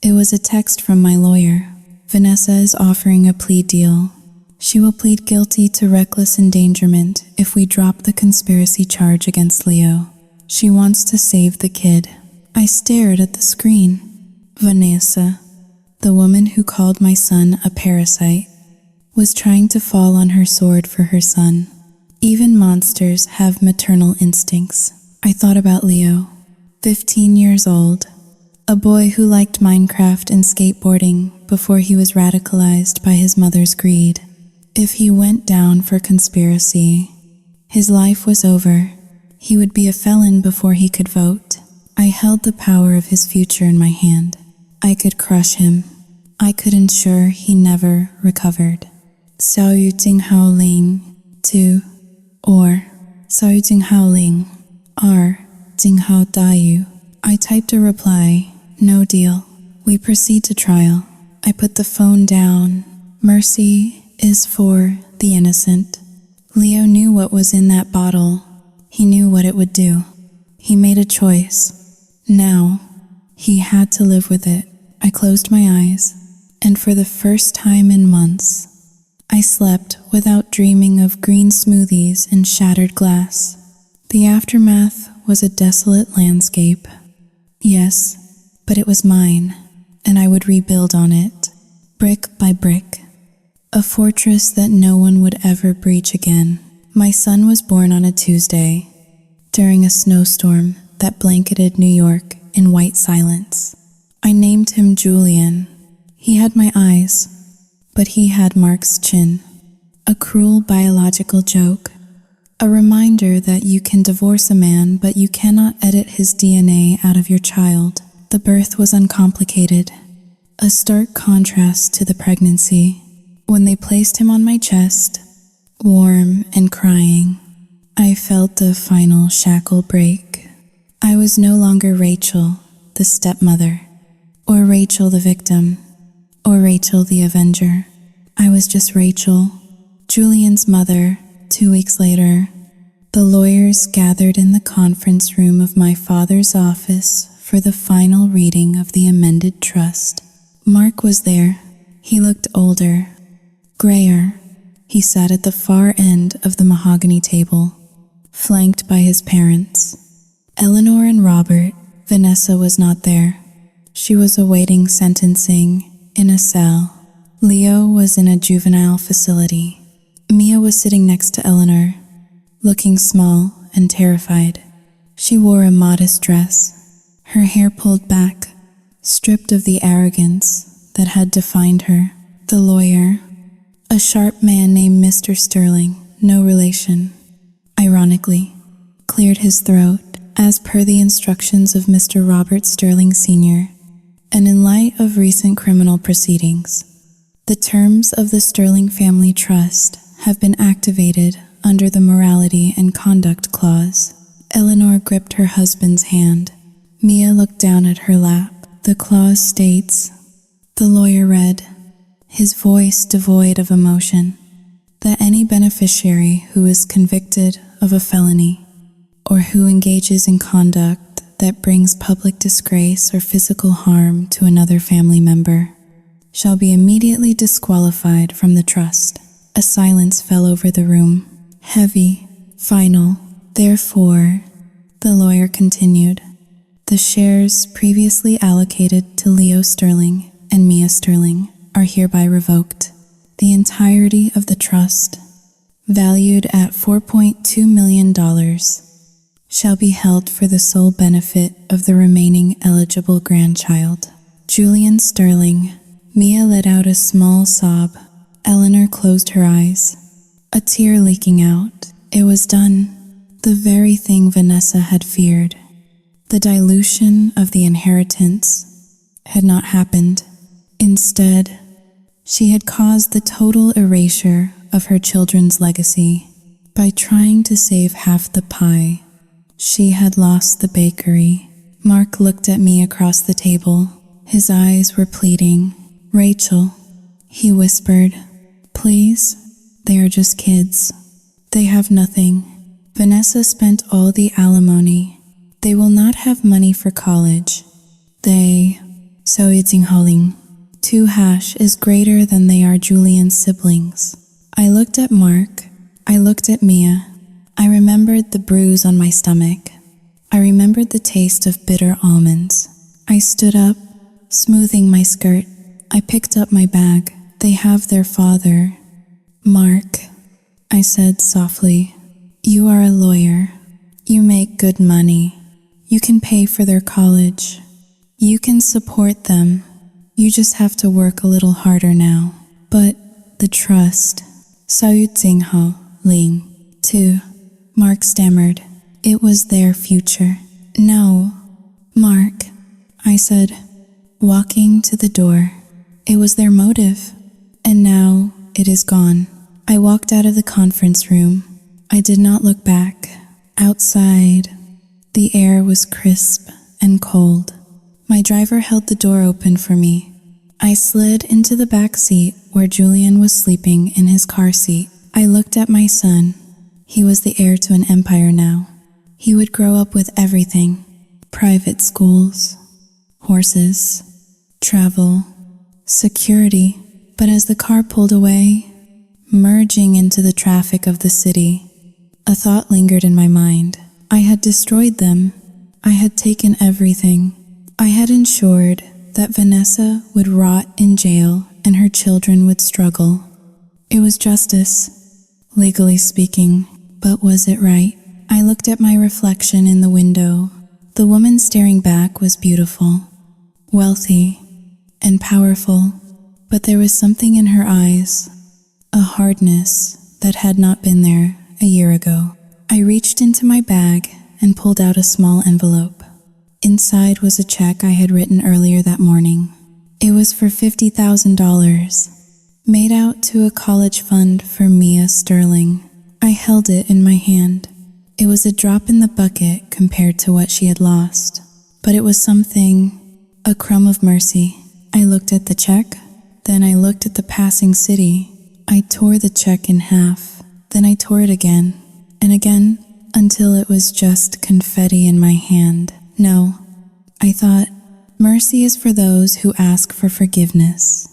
It was a text from my lawyer. Vanessa is offering a plea deal. She will plead guilty to reckless endangerment if we drop the conspiracy charge against Leo. She wants to save the kid. I stared at the screen. Vanessa, the woman who called my son a parasite, was trying to fall on her sword for her son. Even monsters have maternal instincts. I thought about Leo, 15 years old, a boy who liked Minecraft and skateboarding before he was radicalized by his mother's greed. If he went down for conspiracy, his life was over. He would be a felon before he could vote. I held the power of his future in my hand. I could crush him. I could ensure he never recovered. Xiao Yu Jing Hao Ling, 2, or Xiao Yu Jing Hao Ling, R, Jing Hao Da Yu. I typed a reply, no deal. We proceed to trial. I put the phone down. Mercy is for the innocent. Leo knew what was in that bottle. He knew what it would do. He made a choice. Now, he had to live with it. I closed my eyes, and for the first time in months, I slept without dreaming of green smoothies and shattered glass. The aftermath was a desolate landscape. Yes, but it was mine, and I would rebuild on it, brick by brick. A fortress that no one would ever breach again. My son was born on a Tuesday, during a snowstorm that blanketed New York in white silence. I named him Julian. He had my eyes, but he had Mark's chin. A cruel biological joke. A reminder that you can divorce a man, but you cannot edit his DNA out of your child. The birth was uncomplicated. A stark contrast to the pregnancy. When they placed him on my chest, warm and crying, I felt the final shackle break. I was no longer Rachel, the stepmother, or Rachel the victim, or Rachel the avenger. I was just Rachel, Julian's mother. 2 weeks later, the lawyers gathered in the conference room of my father's office for the final reading of the amended trust. Mark was there. He looked older, grayer. He sat at the far end of the mahogany table, flanked by his parents. Eleanor and Robert. Vanessa was not there. She was awaiting sentencing in a cell. Leo was in a juvenile facility. Mia was sitting next to Eleanor, looking small and terrified. She wore a modest dress, her hair pulled back, stripped of the arrogance that had defined her. The lawyer, a sharp man named Mr. Sterling, no relation, ironically, cleared his throat as per the instructions of Mr. Robert Sterling Sr., and in light of recent criminal proceedings, the terms of the Sterling Family Trust have been activated under the Morality and Conduct Clause. Eleanor gripped her husband's hand. Mia looked down at her lap. The clause states, the lawyer read, his voice devoid of emotion, that any beneficiary who is convicted of a felony or who engages in conduct that brings public disgrace or physical harm to another family member shall be immediately disqualified from the trust. A silence fell over the room, heavy, final. Therefore, the lawyer continued, the shares previously allocated to Leo Sterling and Mia Sterling are hereby revoked. The entirety of the trust, valued at $4.2 million, shall be held for the sole benefit of the remaining eligible grandchild, Julian Sterling. Mia let out a small sob. Eleanor closed her eyes, a tear leaking out. It was done. The very thing Vanessa had feared. The dilution of the inheritance had not happened. Instead, she had caused the total erasure of her children's legacy. By trying to save half the pie, she had lost the bakery. Mark looked at me across the table. His eyes were pleading. Rachel, he whispered, please, they are just kids. They have nothing. Vanessa spent all the alimony. They will not have money for college. So it's Holing. 2 is greater than they are Julian's siblings. I looked at Mark. I looked at Mia. I remembered the bruise on my stomach. I remembered the taste of bitter almonds. I stood up, smoothing my skirt. I picked up my bag. They have their father. Mark, I said softly, you are a lawyer. You make good money. You can pay for their college. You can support them. You just have to work a little harder now. But the trust. Sayut Ling. Too. Mark stammered. It was their future. No, Mark, I said, walking to the door. It was their motive. And now it is gone. I walked out of the conference room. I did not look back. Outside, the air was crisp and cold. My driver held the door open for me. I slid into the back seat where Julian was sleeping in his car seat. I looked at my son. He was the heir to an empire now. He would grow up with everything. Private schools, horses, travel, security. But as the car pulled away, merging into the traffic of the city, a thought lingered in my mind. I had destroyed them. I had taken everything. I had ensured that Vanessa would rot in jail and her children would struggle. It was justice, legally speaking, but was it right? I looked at my reflection in the window. The woman staring back was beautiful, wealthy, and powerful, but there was something in her eyes, a hardness that had not been there a year ago. I reached into my bag and pulled out a small envelope. Inside was a check I had written earlier that morning. It was for $50,000, made out to a college fund for Mia Sterling. I held it in my hand. It was a drop in the bucket compared to what she had lost, but it was something, a crumb of mercy. I looked at the check, then I looked at the passing city. I tore the check in half, then I tore it again, and again, until it was just confetti in my hand. No, I thought, mercy is for those who ask for forgiveness.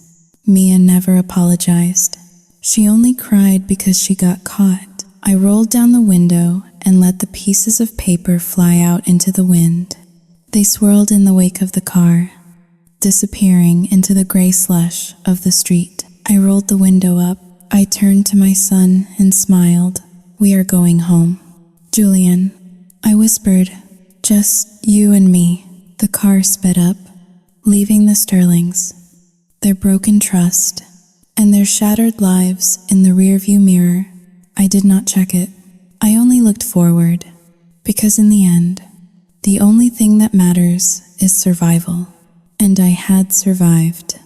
Mia never apologized. She only cried because she got caught. I rolled down the window and let the pieces of paper fly out into the wind. They swirled in the wake of the car, disappearing into the gray slush of the street. I rolled the window up. I turned to my son and smiled. We are going home. Julian, I whispered, just you and me. The car sped up, leaving the Sterlings, their broken trust, and their shattered lives in the rearview mirror. I did not check it. I only looked forward, because in the end, the only thing that matters is survival. And I had survived.